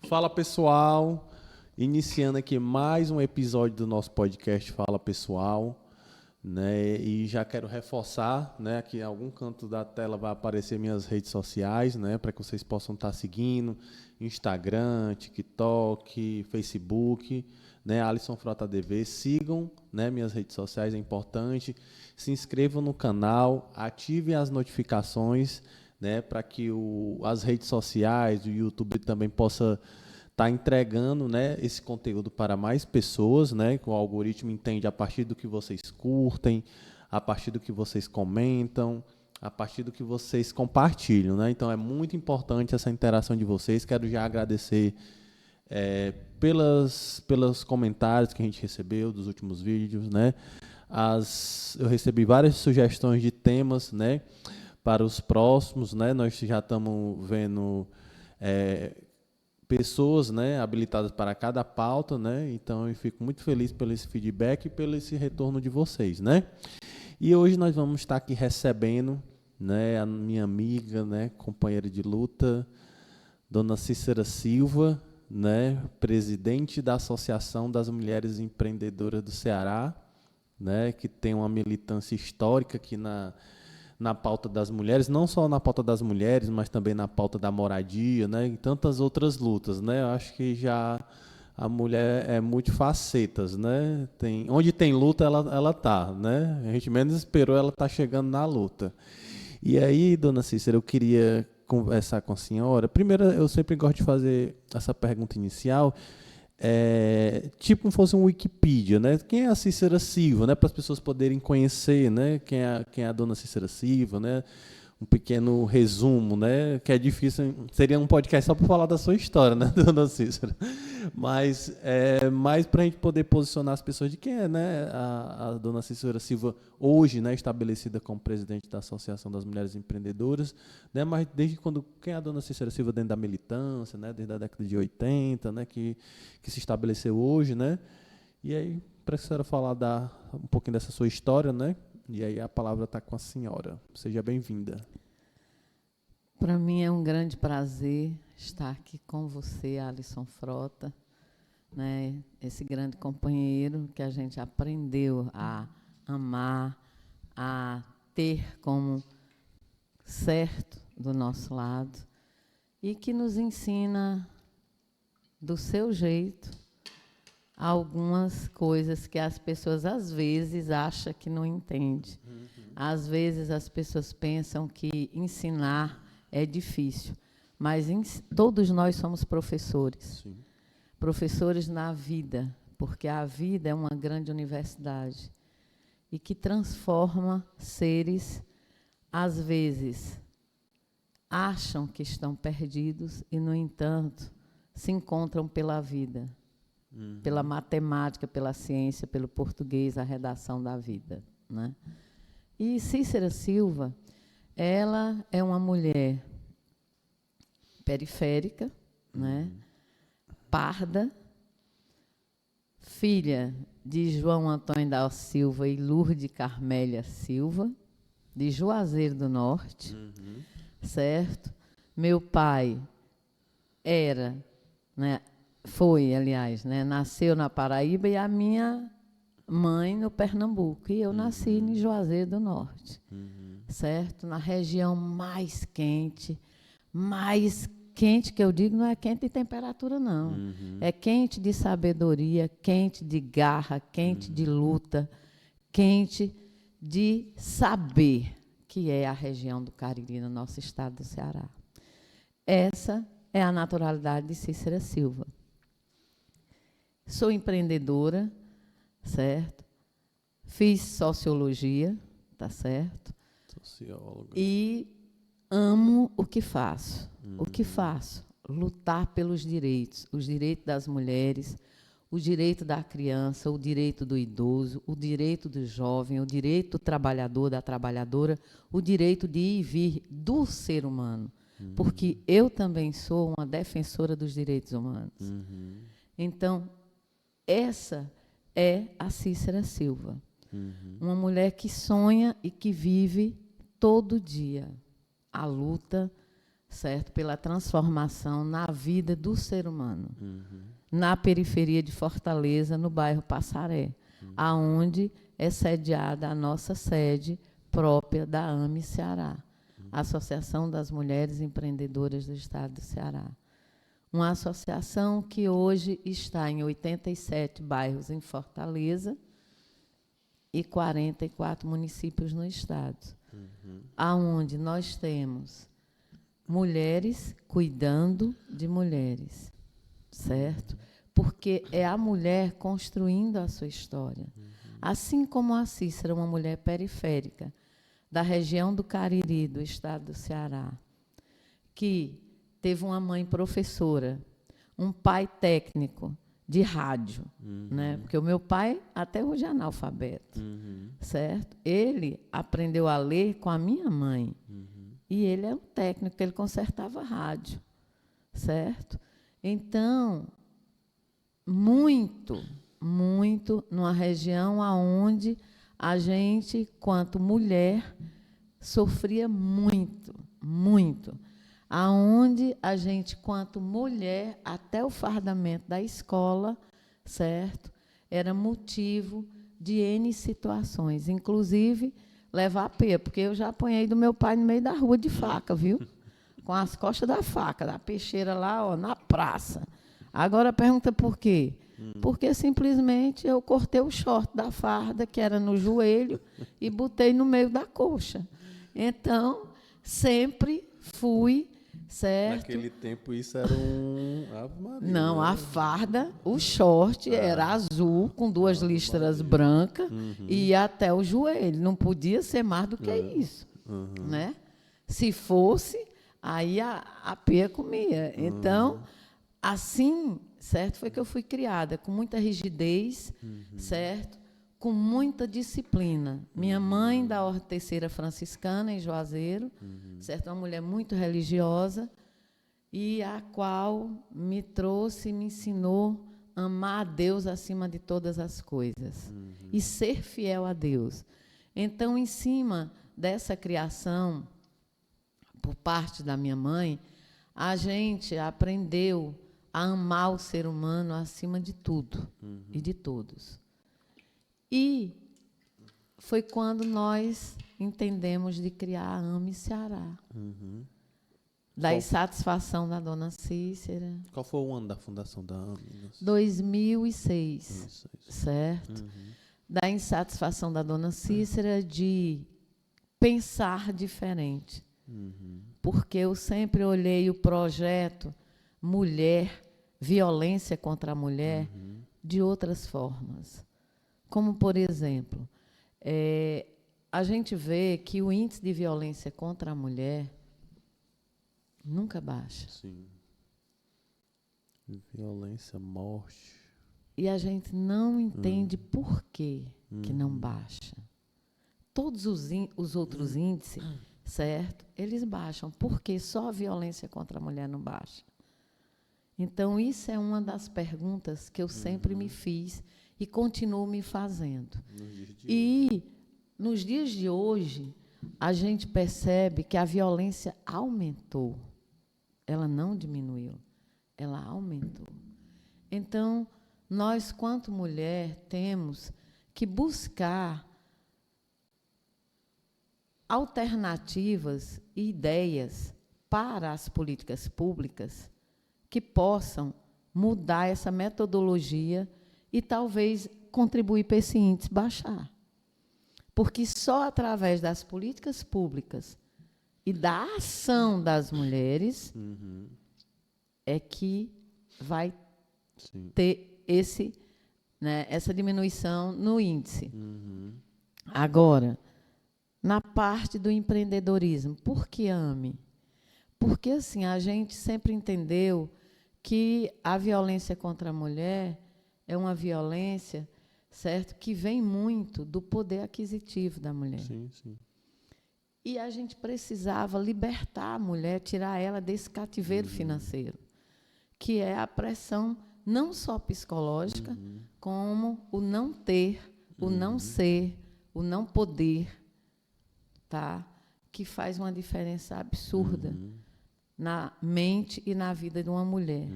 Fala pessoal, iniciando aqui mais um episódio do nosso podcast Fala Pessoal, né? E já quero reforçar, né? Aqui em algum canto da tela vai aparecer minhas redes sociais, né? Para que vocês possam estar seguindo, Instagram, TikTok, Facebook, né? Alisson Frota DV, sigam, né? Minhas redes sociais, é importante. Se inscrevam no canal, ativem as notificações, né, para que as redes sociais, o YouTube também possa estar entregando, né, esse conteúdo para mais pessoas, né, que o algoritmo entende a partir do que vocês curtem, a partir do que vocês comentam, a partir do que vocês compartilham, né? Então é muito importante essa interação de vocês. Quero já agradecer pelos comentários que a gente recebeu dos últimos vídeos, né? Eu recebi várias sugestões de temas, né, para os próximos, né? Nós já estamos vendo pessoas, né, habilitadas para cada pauta, né? Então eu fico muito feliz pelo esse feedback e pelo esse retorno de vocês, né? E hoje nós vamos estar aqui recebendo, né, a minha amiga, né, companheira de luta, Dona Cícera Silva, né, presidente da Associação das Mulheres Empreendedoras do Ceará, né, que tem uma militância histórica aqui na pauta das mulheres, não só na pauta das mulheres, mas também na pauta da moradia, né, e tantas outras lutas, né? Eu acho que já a mulher é multifacetas, né? Onde tem luta, ela tá, né? A gente menos esperou, ela tá chegando na luta. E aí, Dona Cícera, eu queria conversar com a senhora. Primeiro, eu sempre gosto de fazer essa pergunta inicial, tipo como fosse um Wikipedia, né? Quem é a Cícera Silva, né? Para as pessoas poderem conhecer, né? Quem é a Dona Cícera Silva, né? Um pequeno resumo, né? Que é difícil, seria um podcast só para falar da sua história, né, Dona Cícera? Mas mais para a gente poder posicionar as pessoas de quem é, né, a Dona Cícera Silva hoje, né, estabelecida como presidente da Associação das Mulheres Empreendedoras, né? Mas desde quando, quem é a Dona Cícera Silva dentro da militância, né? Desde a década de 80, né? Que se estabeleceu hoje, né? E aí, para a senhora falar um pouquinho dessa sua história, né? E aí a palavra está com a senhora. Seja bem-vinda. Para mim é um grande prazer estar aqui com você, Alisson Frota, né? Esse grande companheiro que a gente aprendeu a amar, a ter como certo do nosso lado e que nos ensina do seu jeito algumas coisas que as pessoas às vezes acham que não entendem. Às vezes as pessoas pensam que ensinar é difícil, mas todos nós somos professores. Sim. Professores na vida, porque a vida é uma grande universidade e que transforma seres, às vezes, acham que estão perdidos e, no entanto, se encontram pela vida. Pela matemática, pela ciência, pelo português, a redação da vida, né? E Cícera Silva, ela é uma mulher periférica, né? Parda, filha de João Antônio da Silva e Lourdes Carmélia Silva, de Juazeiro do Norte, certo? Meu pai era, né? Foi, aliás, né? Nasceu na Paraíba e a minha mãe no Pernambuco. E eu nasci em Juazeiro do Norte, certo? Na região mais quente que eu digo não é quente de temperatura, não. É quente de sabedoria, quente de garra, quente de luta, quente de saber, que é a região do Cariri, no nosso estado do Ceará. Essa é a naturalidade de Cícera Silva. Sou empreendedora, certo? Fiz sociologia, tá certo? Socióloga. E amo o que faço. O que faço? Lutar pelos direitos. Os direitos das mulheres, o direito da criança, o direito do idoso, o direito do jovem, o direito do trabalhador, da trabalhadora, o direito de ir e vir do ser humano. Porque eu também sou uma defensora dos direitos humanos. Então, essa é a Cícera Silva. Uma mulher que sonha e que vive todo dia a luta certo? Pela transformação na vida do ser humano. Na periferia de Fortaleza, no bairro Passaré, aonde é sediada a nossa sede própria da AME Ceará, Associação das Mulheres Empreendedoras do Estado do Ceará. Uma associação que hoje está em 87 bairros em Fortaleza e 44 municípios no estado, aonde nós temos mulheres cuidando de mulheres, certo? Porque é a mulher construindo a sua história. Assim como a Cícera, uma mulher periférica da região do Cariri, do estado do Ceará, que teve uma mãe professora, um pai técnico de rádio, né? Porque o meu pai até hoje é analfabeto, certo? Ele aprendeu a ler com a minha mãe, e ele é um técnico, ele consertava rádio, certo? Então, muito numa região onde a gente, quanto mulher, sofria muito, aonde a gente, quanto mulher, até o fardamento da escola, certo? Era motivo de N situações, inclusive levar a pé, porque eu já apanhei do meu pai no meio da rua de faca, viu? Com as costas da faca, da peixeira lá, ó, na praça. Agora pergunta por quê? Porque simplesmente eu cortei o short da farda, que era no joelho, e botei no meio da coxa. Então, sempre fui, certo? Naquele tempo isso era um... Ave Maria, Não, né? a farda, o short era azul, com duas listras brancas, e ia até o joelho. Não podia ser mais do que isso, né? Se fosse, aí a pia comia. Então, assim, certo, foi que eu fui criada, com muita rigidez, certo? Com muita disciplina. Minha mãe, da Ordem Terceira Franciscana, em Juazeiro, certo? Uma mulher muito religiosa, e a qual me trouxe, me ensinou a amar a Deus acima de todas as coisas e ser fiel a Deus. Então, em cima dessa criação, por parte da minha mãe, a gente aprendeu a amar o ser humano acima de tudo e de todos. E foi quando nós entendemos de criar a AME Ceará. Da insatisfação da dona Cícera. Qual foi o ano da fundação da AME? 2006, certo? Da insatisfação da dona Cícera de pensar diferente. Porque eu sempre olhei o projeto Mulher, Violência contra a Mulher, de outras formas. Como, por exemplo, a gente vê que o índice de violência contra a mulher nunca baixa. Sim. Violência, morte. E a gente não entende por que não baixa. Todos os outros índices, certo? Eles baixam. Por que só a violência contra a mulher não baixa? Então, isso é uma das perguntas que eu sempre me fiz e continuo me fazendo. Nos dias de hoje, a gente percebe que a violência aumentou. Ela não diminuiu, ela aumentou. Então, nós, quanto mulher, temos que buscar alternativas e ideias para as políticas públicas que possam mudar essa metodologia e talvez contribuir para esse índice baixar. Porque só através das políticas públicas e da ação das mulheres é que vai ter essa diminuição no índice. Agora, na parte do empreendedorismo, por que AME? Porque assim, a gente sempre entendeu que a violência contra a mulher é uma violência, certo, que vem muito do poder aquisitivo da mulher. Sim, sim. E a gente precisava libertar a mulher, tirar ela desse cativeiro financeiro, que é a pressão não só psicológica, como o não ter, o não ser, o não poder, tá? Que faz uma diferença absurda na mente e na vida de uma mulher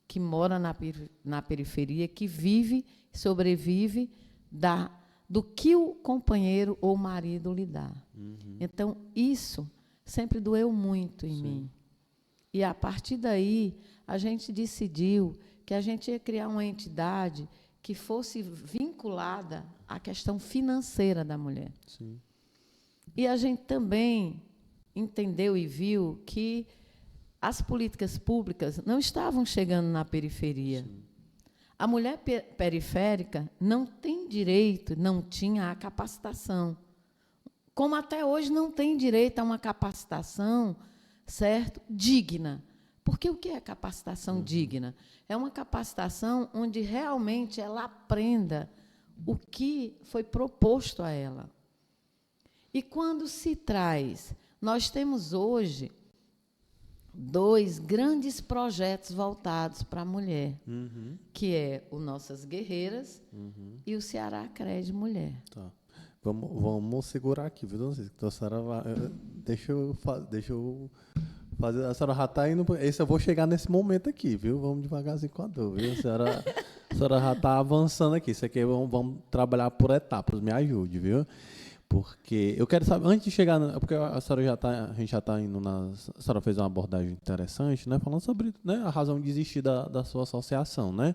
que mora na periferia, que vive, sobrevive do que o companheiro ou o marido lhe dá. Então, isso sempre doeu muito em mim. E, a partir daí, a gente decidiu que a gente ia criar uma entidade que fosse vinculada à questão financeira da mulher. Sim. E a gente também entendeu e viu que as políticas públicas não estavam chegando na periferia. Sim. A mulher periférica não tem direito, não tinha a capacitação. Como até hoje não tem direito a uma capacitação, certo, digna. Porque o que é capacitação digna? É uma capacitação onde realmente ela aprenda o que foi proposto a ela. E quando se traz, nós temos hoje 2 grandes projetos voltados para a mulher, que é o Nossas Guerreiras e o Ceará Cred Mulher. Tá. Vamos segurar aqui, viu, dona Cícera? Então, a senhora vai, deixa eu fazer. A senhora já está indo. Esse eu vou chegar nesse momento aqui, viu? Vamos devagarzinho com a dor, viu? A senhora já está avançando aqui. Isso aqui vamos trabalhar por etapas, me ajude, viu? Porque eu quero saber, antes de chegar, porque a senhora a gente já está indo a senhora fez uma abordagem interessante, né? Falando sobre, né, a razão de existir da sua associação, né?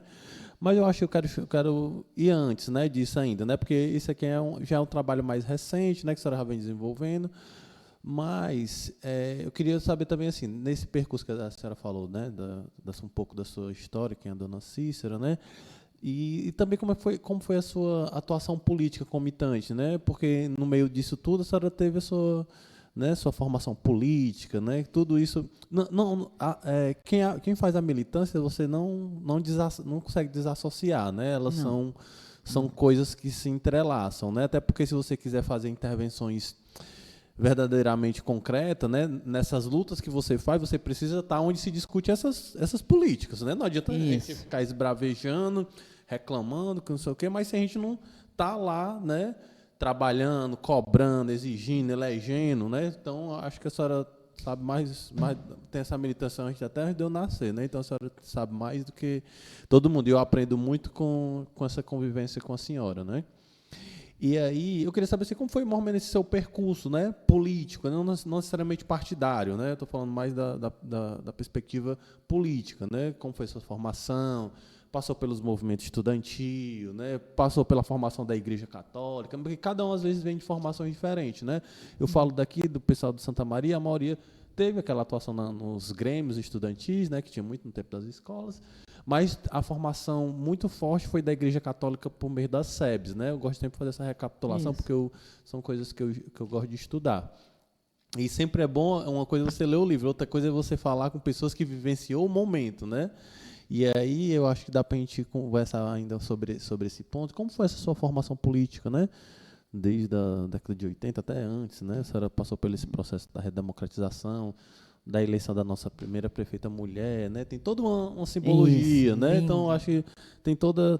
Mas eu acho que eu quero ir antes, né, disso ainda, né? Porque isso aqui já é um trabalho mais recente, né, que a senhora já vem desenvolvendo. Mas eu queria saber também, assim, nesse percurso que a senhora falou, né, um pouco da sua história, quem é a dona Cícera, né? E também como foi a sua atuação política comitante, né? Porque no meio disso tudo a senhora teve a sua, né, sua formação política, né? Tudo isso quem faz a militância você não consegue desassociar, né? Elas são coisas que se entrelaçam, né? Até porque se você quiser fazer intervenções verdadeiramente concreta, né? Nessas lutas que você faz, você precisa estar onde se discute essas políticas, né? Não adianta a gente ficar esbravejando, reclamando, que não sei o quê, mas se a gente não está lá, né, trabalhando, cobrando, exigindo, elegendo, né? Então, acho que a senhora sabe mais tem essa militância até de eu nascer, né? Então, a senhora sabe mais do que todo mundo. E eu aprendo muito com essa convivência com a senhora, né? E aí, eu queria saber assim, como foi mais ou menos esse seu percurso, né, político, não necessariamente partidário, né? Estou falando mais da perspectiva política, né? Como foi a sua formação, passou pelos movimentos estudantil, né? Passou pela formação da Igreja Católica, porque cada um às vezes vem de formações diferentes, né? Eu falo daqui do pessoal de Santa Maria, a maioria teve aquela atuação nos grêmios estudantis, né, que tinha muito no tempo das escolas, mas a formação muito forte foi da Igreja Católica por meio das SEBs, né? Eu gosto sempre de fazer essa recapitulação, porque são coisas que eu gosto de estudar. E sempre é bom, uma coisa é você ler o livro, outra coisa é você falar com pessoas que vivenciou o momento, né? E aí eu acho que dá para a gente conversar ainda sobre esse ponto. Como foi essa sua formação política, né? Desde a década de 80 até antes, né? A senhora passou por esse processo da redemocratização, da eleição da nossa primeira prefeita mulher, né? Tem toda uma simbologia, né? Lindo. Então, acho que tem toda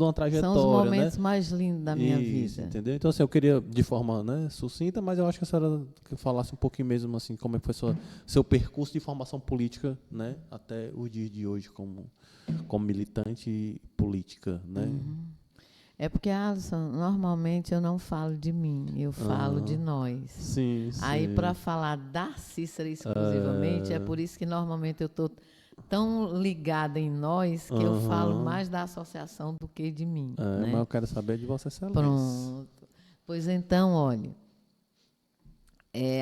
uma trajetória, são os momentos, né, mais lindos da minha vida. Entendeu? Então, assim, eu queria, de forma, né, sucinta, mas eu acho que a senhora falasse um pouquinho mesmo, assim, como é que foi seu percurso de formação política, né? Até o dia de hoje, como militante política, né? É porque, Alisson, normalmente eu não falo de mim, eu falo de nós. Sim. Aí, para falar da Cícera exclusivamente, é por isso que normalmente eu estou tão ligada em nós que eu falo mais da associação do que de mim. Né? Mas eu quero saber de Vossa Excelência. Pronto. Pois então, olha,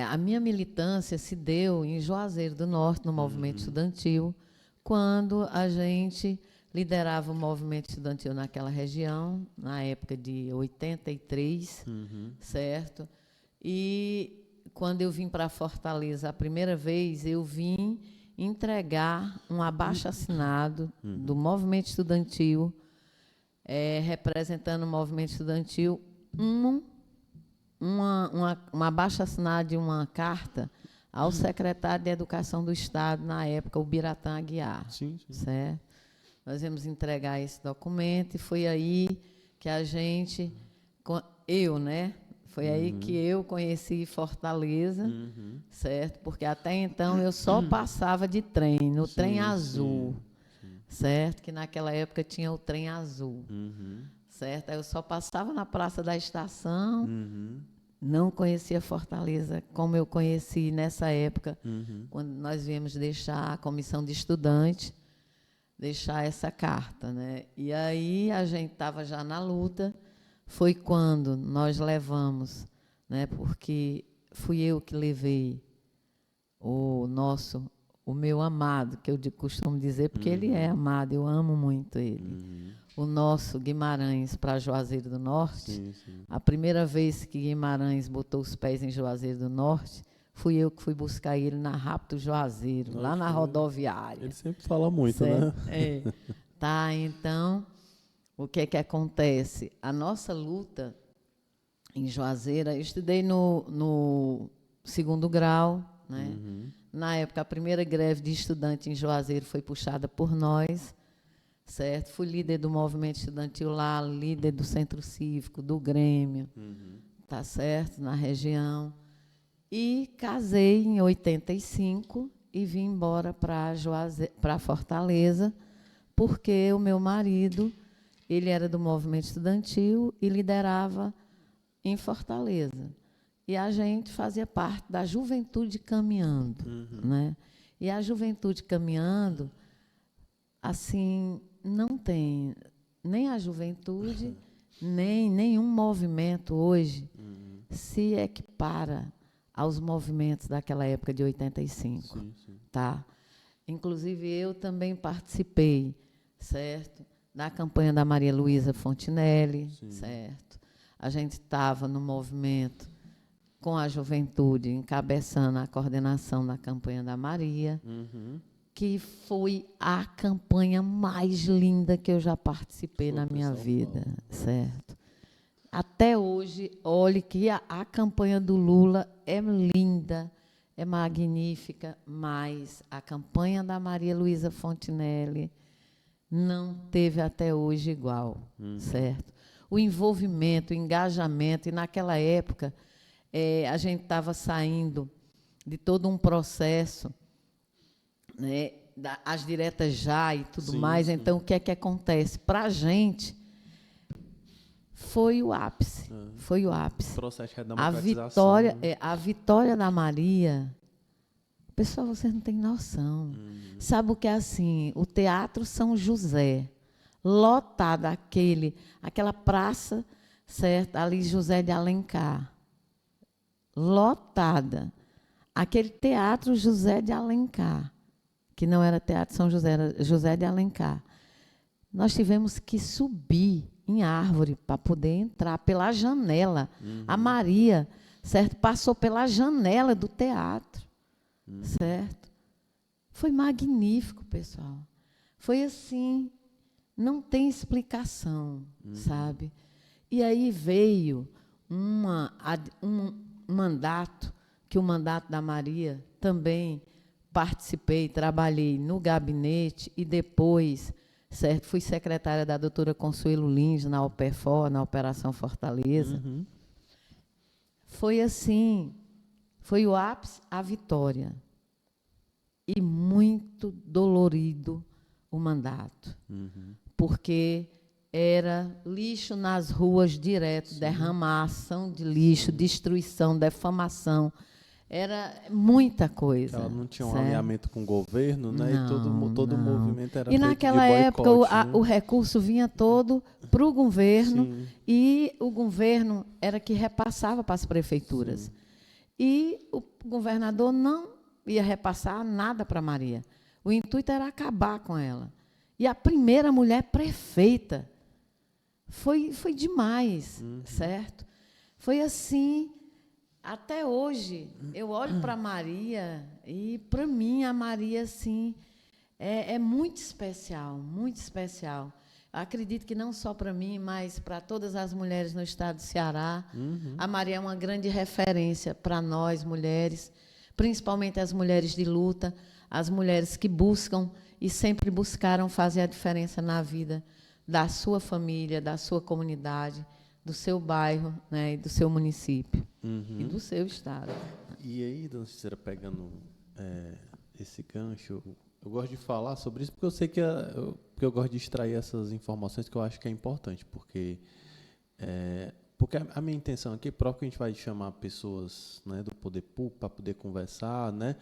a minha militância se deu em Juazeiro do Norte, no movimento estudantil, quando a gente liderava o movimento estudantil naquela região, na época de 83, certo? E quando eu vim para Fortaleza a primeira vez, eu vim entregar um abaixo-assinado do movimento estudantil, representando o movimento estudantil, um abaixo-assinado de uma carta ao secretário de Educação do Estado, na época, o Biratã Aguiar. Sim. Certo? Nós íamos entregar esse documento e foi aí que a gente, eu, né, Foi aí que eu conheci Fortaleza, certo? Porque até então eu só passava de trem, no trem azul, certo? Que naquela época tinha o trem azul, certo? Aí eu só passava na Praça da Estação, não conhecia Fortaleza como eu conheci nessa época, quando nós viemos deixar a comissão de estudante, deixar essa carta, né? E aí a gente estava já na luta. Foi quando nós levamos, né? Porque fui eu que levei o meu amado, que eu costumo dizer, porque ele é amado, eu amo muito ele. O nosso Guimarães para Juazeiro do Norte. Sim. A primeira vez que Guimarães botou os pés em Juazeiro do Norte, fui eu que fui buscar ele na Rápido Juazeiro, lá na rodoviária. Ele sempre fala muito, certo? né? É. Tá, então, o que é que acontece? A nossa luta em Juazeiro, eu estudei no 2º grau, né? Na época, a primeira greve de estudante em Juazeiro foi puxada por nós, certo? Fui líder do movimento estudantil lá, líder do centro cívico, do Grêmio, tá certo? Na região. E casei em 85 e vim embora para Fortaleza, porque o meu marido, ele era do movimento estudantil e liderava em Fortaleza. E a gente fazia parte da Juventude Caminhando, né? E a Juventude Caminhando, assim, não tem nem a juventude, nem nenhum movimento hoje se equipara aos movimentos daquela época de 85, tá? Inclusive, eu também participei, certo? Da campanha da Maria Luísa Fontinelli, certo? A gente estava no movimento com a juventude, encabeçando a coordenação da campanha da Maria, que foi a campanha mais linda que eu já participei na minha vida, certo? Até hoje, olhe que a campanha do Lula é linda, é magnífica, mas a campanha da Maria Luísa Fontinelli não teve até hoje igual, certo? O envolvimento, o engajamento, e naquela época a gente estava saindo de todo um processo, né, as diretas já e tudo mais. Então, o que é que acontece? Para a gente, foi o ápice. Foi o ápice. Processo de redemocratização. A vitória da Maria, pessoal, vocês não têm noção. Sabe o que é assim? O Teatro São José, lotado, aquela praça, certo? Ali, José de Alencar. Lotada. Aquele Teatro José de Alencar, que não era Teatro São José, era José de Alencar. Nós tivemos que subir em árvore para poder entrar pela janela. A Maria, certo? Passou pela janela do teatro, certo? Foi magnífico, pessoal. Foi assim, não tem explicação, sabe? E aí veio um mandato, que o mandato da Maria também participei, trabalhei no gabinete e depois, certo, fui secretária da doutora Consuelo Lins na OPEFOR, na Operação Fortaleza. Foi assim, foi o ápice, a vitória. E muito dolorido o mandato, porque era lixo nas ruas direto, derramação de lixo, destruição, defamação. Era muita coisa. Ela não tinha um certo? alinhamento com o governo, né? Não, e todo o movimento era E feito naquela de época boicote, né? o recurso vinha todo para o governo e o governo era que repassava para as prefeituras. E o governador não ia repassar nada para Maria. O intuito era acabar com ela. E a primeira mulher prefeita foi demais, certo? Foi assim. Até hoje, eu olho para Maria e, para mim, a Maria, assim, é muito especial, muito especial. Acredito que não só para mim, mas para todas as mulheres no estado do Ceará. A Maria é uma grande referência para nós, mulheres, principalmente as mulheres de luta, as mulheres que buscam e sempre buscaram fazer a diferença na vida da sua família, da sua comunidade, do seu bairro, né, e do seu município e Uhum. do seu estado. E aí, dona Cícera, pegando esse gancho, eu gosto de falar sobre isso porque eu sei que eu gosto de extrair essas informações que eu acho que é importante, porque a minha intenção aqui, próprio que a gente vai chamar pessoas, né, do poder público para poder conversar, né,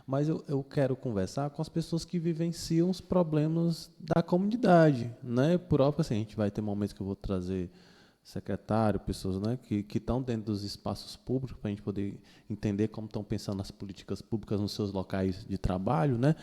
mas eu quero conversar com as pessoas que vivenciam os problemas da comunidade, né, por óbvio, assim, a gente vai ter momentos que eu vou trazer secretário, pessoas, né, que estão dentro dos espaços públicos para a gente poder entender como estão pensando as políticas públicas nos seus locais de trabalho, né,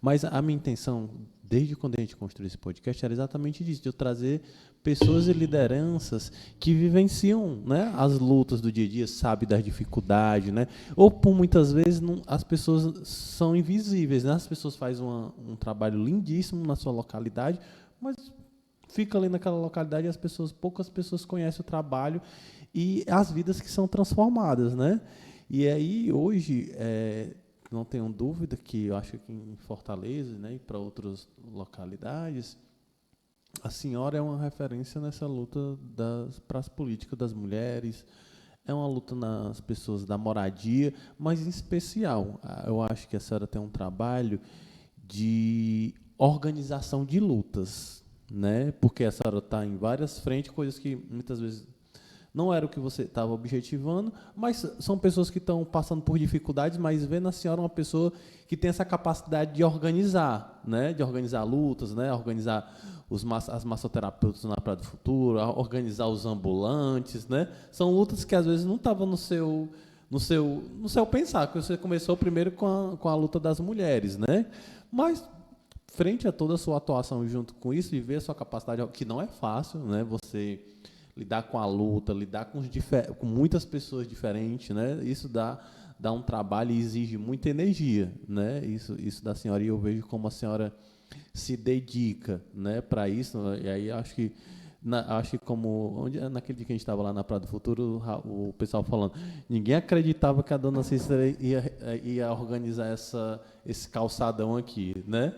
mas a minha intenção, desde quando a gente construiu esse podcast, era exatamente disso, de eu trazer pessoas e lideranças que vivenciam, né, as lutas do dia a dia, sabem das dificuldades, né, ou por muitas vezes as pessoas são invisíveis, né, as pessoas fazem um trabalho lindíssimo na sua localidade, mas fica ali naquela localidade e poucas pessoas conhecem o trabalho e as vidas que são transformadas, né? E aí, hoje, não tenho dúvida que eu acho que em Fortaleza, né, e para outras localidades, a senhora é uma referência nessa luta para as políticas das mulheres, é uma luta nas pessoas da moradia, mas em especial, eu acho que a senhora tem um trabalho de organização de lutas, né? Porque a senhora está em várias frentes, coisas que muitas vezes não era o que você estava objetivando, mas são pessoas que estão passando por dificuldades, mas vê na senhora uma pessoa que tem essa capacidade de organizar, né? De organizar lutas, né? Organizar as massoterapeutas na Praia do Futuro, organizar os ambulantes, né? São lutas que às vezes não estavam no seu pensar, que você começou primeiro com a luta das mulheres, né? Mas frente a toda a sua atuação junto com isso e ver a sua capacidade, que não é fácil, né? Você lidar com a luta, lidar com muitas pessoas diferentes, né? Isso dá um trabalho e exige muita energia, né? Isso da senhora, e eu vejo como a senhora se dedica, né, para isso. E aí acho que naquele dia que a gente estava lá na Praia do Futuro, o pessoal falando, ninguém acreditava que a dona Cícera ia organizar esse calçadão aqui, né?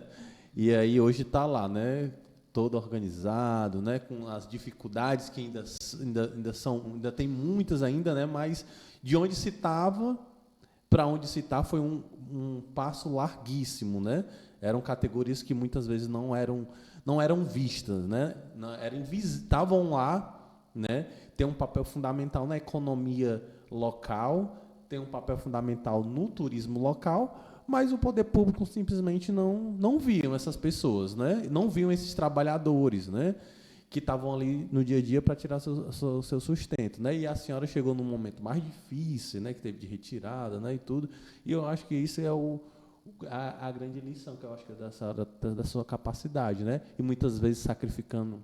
E aí hoje está lá, né? Todo organizado, né? Com as dificuldades que ainda tem muitas ainda, né? Mas de onde se estava para onde se está foi um passo larguíssimo, né? Eram categorias que muitas vezes não eram vistas, né? Estavam lá, né? Tem um papel fundamental na economia local, tem um papel fundamental no turismo local, mas o poder público simplesmente não viam essas pessoas, né? Não viam esses trabalhadores, né? Que estavam ali no dia a dia para tirar seu sustento, né? E a senhora chegou num momento mais difícil, né? Que teve de retirada, né? E tudo. E eu acho que isso é a grande lição que eu acho que é da sua capacidade, né? E muitas vezes sacrificando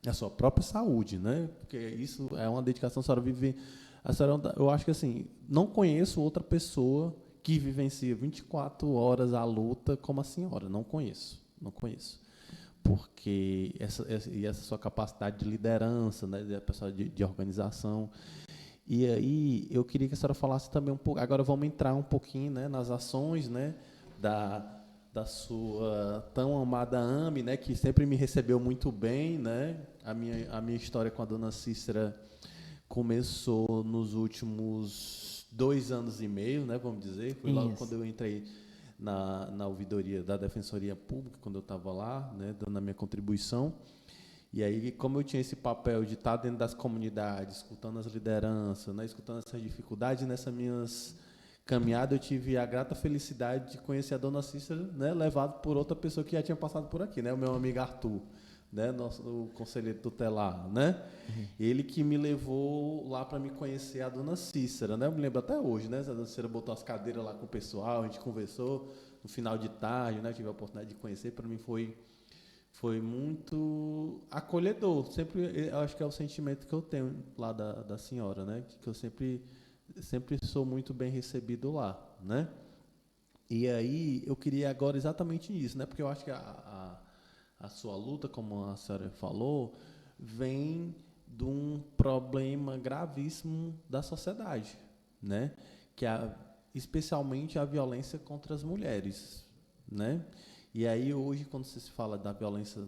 a sua própria saúde, né? Porque isso é uma dedicação. A senhora vive, eu acho que assim, não conheço outra pessoa que vivencia 24 horas a luta como a senhora. Não conheço. Porque essa sua capacidade de liderança, né, de organização. E aí eu queria que a senhora falasse também um pouco. Agora vamos entrar um pouquinho, né, nas ações, né, da sua tão amada AME, né, que sempre me recebeu muito bem, né. A minha história com a dona Cícera começou nos últimos 2 anos e meio, né, vamos dizer. Foi logo quando eu entrei na ouvidoria da Defensoria Pública, quando eu estava lá, né, dando a minha contribuição. E aí, como eu tinha esse papel de estar dentro das comunidades, escutando as lideranças, né, escutando essas dificuldades, nessas minhas caminhadas, eu tive a grata felicidade de conhecer a dona Cícera, né, levado por outra pessoa que já tinha passado por aqui, né, o meu amigo Arthur, né, o conselheiro tutelar, né? Ele que me levou lá para me conhecer a dona Cícera, né? Eu me lembro até hoje, né? A dona Cícera botou as cadeiras lá com o pessoal, a gente conversou no final de tarde, né? Eu tive a oportunidade de conhecer, para mim foi muito acolhedor. Sempre, eu acho que é o sentimento que eu tenho lá da senhora, né? Que eu sempre sou muito bem recebido lá, né? E aí eu queria agora exatamente isso, né? Porque eu acho que a sua luta, como a senhora falou, vem de um problema gravíssimo da sociedade, né? Que é especialmente a violência contra as mulheres, né? E aí hoje, quando se fala da violência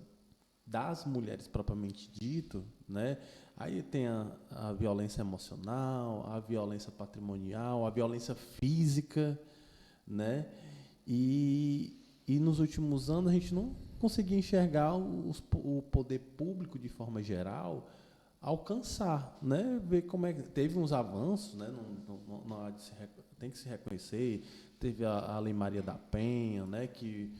das mulheres propriamente dito, né? Aí tem a violência emocional, a violência patrimonial, a violência física, né? E nos últimos anos a gente não conseguia enxergar o poder público de forma geral alcançar, né? Ver como é que teve uns avanços, né? Tem que se reconhecer. Teve a Lei Maria da Penha, né? Que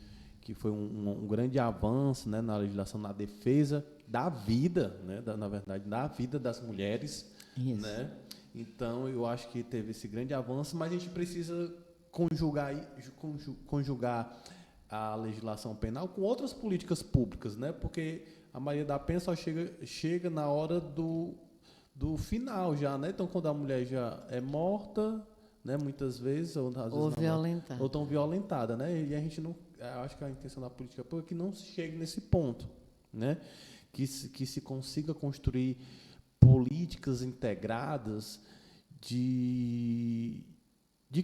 foi um grande avanço, né? Na legislação, na defesa da vida, né? Na verdade, da vida das mulheres, isso, né? Então, eu acho que teve esse grande avanço, mas a gente precisa conjugar a legislação penal com outras políticas públicas, né? Porque a Maria da Penha só chega na hora do final já, né? Então, quando a mulher já é morta, né? Muitas vezes, ou às vezes violentada, ou tão violentada, né? E a gente não, eu acho que a intenção da política pública é que não se chegue nesse ponto, né? Que se consiga construir políticas integradas de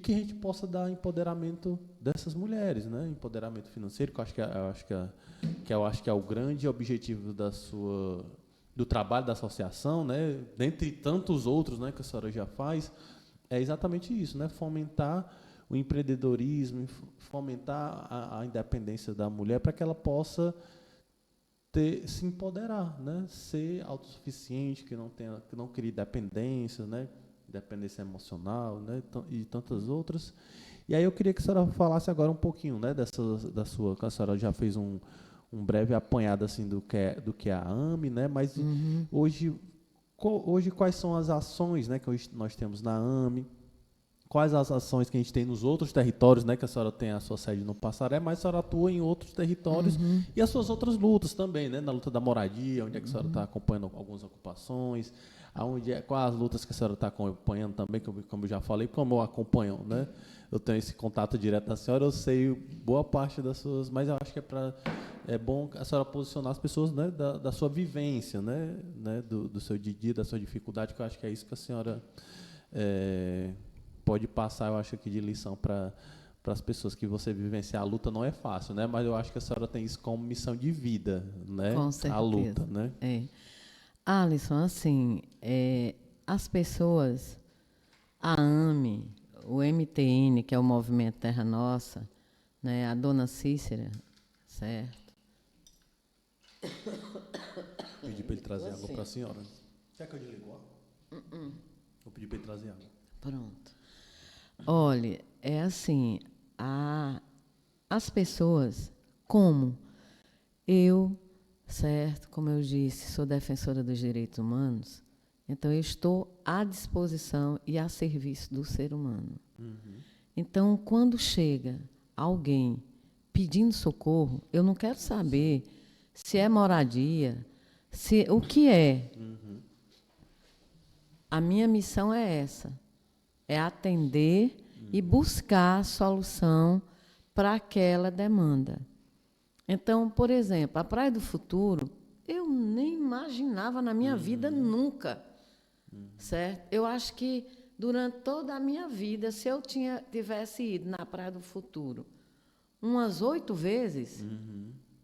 que a gente possa dar empoderamento dessas mulheres, né? Empoderamento financeiro, que eu acho que é o grande objetivo do trabalho da associação, né? Dentre tantos outros, né, que a senhora já faz, é exatamente isso, né? Fomentar o empreendedorismo, fomentar a independência da mulher para que ela possa se empoderar, né? Ser autossuficiente, que não crie dependência, né? Dependência emocional, né? E tantas outras. E aí eu queria que a senhora falasse agora um pouquinho, né? Que a senhora já fez um breve apanhado assim do que é a AME, né? Mas hoje quais são as ações, né, que hoje nós temos na AME? Quais as ações que a gente tem nos outros territórios, né? Que a senhora tem a sua sede no Passaré, mas a senhora atua em outros territórios e as suas outras lutas também, né? Na luta da moradia, onde é que a senhora está acompanhando algumas ocupações, quais as lutas que a senhora está acompanhando também, como eu já falei, como eu acompanho, né? Eu tenho esse contato direto da senhora, eu sei boa parte das suas, mas eu acho que é bom a senhora posicionar as pessoas, né? Da sua vivência, né? Do seu dia, da sua dificuldade, que eu acho que é isso que a senhora pode passar, eu acho, aqui de lição para as pessoas, que você vivenciar a luta não é fácil, né? Mas eu acho que a senhora tem isso como missão de vida, né? Com certeza. A luta, né? Alisson, assim, as pessoas, a AME, o MTN, que é o Movimento Terra Nossa, né? A dona Cícera, certo? Pedi para ele trazer água para a senhora. Quer que eu desligue o ar? Vou pedir para ele trazer água. Pronto. Olha, é assim, as pessoas, como eu, certo, como eu disse, sou defensora dos direitos humanos, então eu estou à disposição e a serviço do ser humano. Então, quando chega alguém pedindo socorro, eu não quero saber se é moradia, o que é. A minha missão é essa. É atender e buscar a solução para aquela demanda. Então, por exemplo, a Praia do Futuro, eu nem imaginava na minha vida nunca, certo? Eu acho que durante toda a minha vida, se eu tivesse ido na Praia do Futuro umas 8 vezes,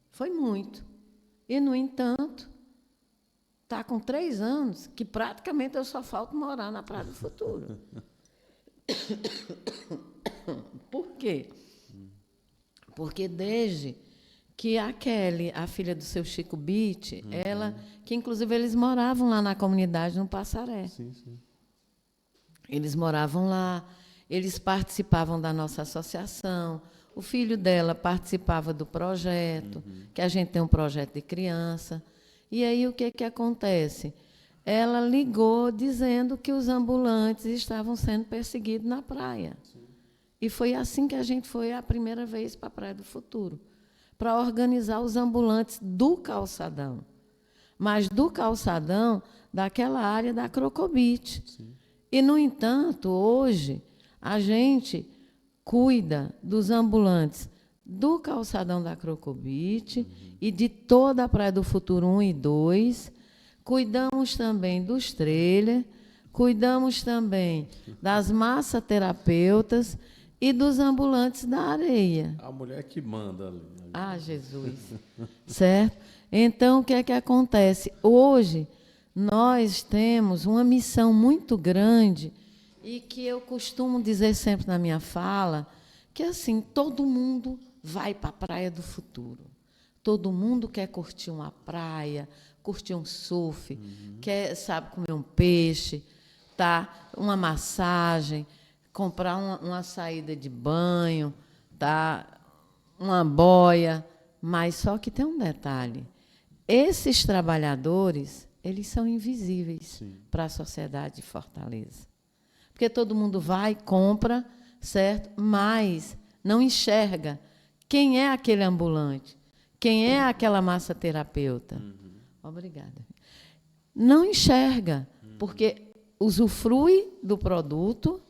foi muito. E, no entanto, está com 3 anos que praticamente eu só falto morar na Praia do Futuro. Por quê? Porque desde que a Kelly, a filha do seu Chico Beat, ela, que inclusive eles moravam lá na comunidade, no Passaré. Sim, sim. Eles moravam lá, eles participavam da nossa associação, o filho dela participava do projeto, que a gente tem um projeto de criança. E aí o que acontece? Ela ligou dizendo que os ambulantes estavam sendo perseguidos na praia. Sim. E foi assim que a gente foi a primeira vez para a Praia do Futuro, para organizar os ambulantes do calçadão. Mas do calçadão, daquela área da Crocobit. Sim. E, no entanto, hoje, a gente cuida dos ambulantes do calçadão da Crocobit e de toda a Praia do Futuro 1 e 2, cuidamos também dos trailers, cuidamos também das massoterapeutas e dos ambulantes da areia. A mulher que manda ali. Ah, Jesus. Certo? Então, o que é que acontece? Hoje, nós temos uma missão muito grande e que eu costumo dizer sempre na minha fala, que assim, todo mundo vai para a praia do futuro. Todo mundo quer curtir uma praia, curtir um surf, quer, sabe, comer um peixe, tá? Uma massagem, comprar uma saída de banho, tá? Uma boia, mas só que tem um detalhe. Esses trabalhadores, eles são invisíveis para a sociedade de Fortaleza. Porque todo mundo vai, compra, certo? Mas não enxerga quem é aquele ambulante, quem é aquela massoterapeuta. Obrigada. Não enxerga, porque usufrui do produto,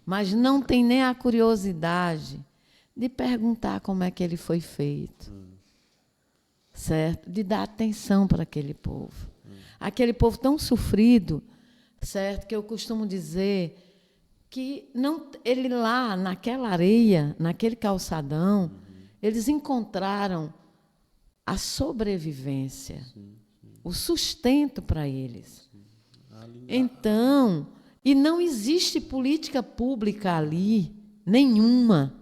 mas não tem nem a curiosidade de perguntar como é que ele foi feito, certo? De dar atenção para aquele povo. Aquele povo tão sofrido, certo? Que eu costumo dizer que não, ele lá, naquela areia, naquele calçadão, eles encontraram a sobrevivência, o sustento para eles. Então, e não existe política pública ali, nenhuma,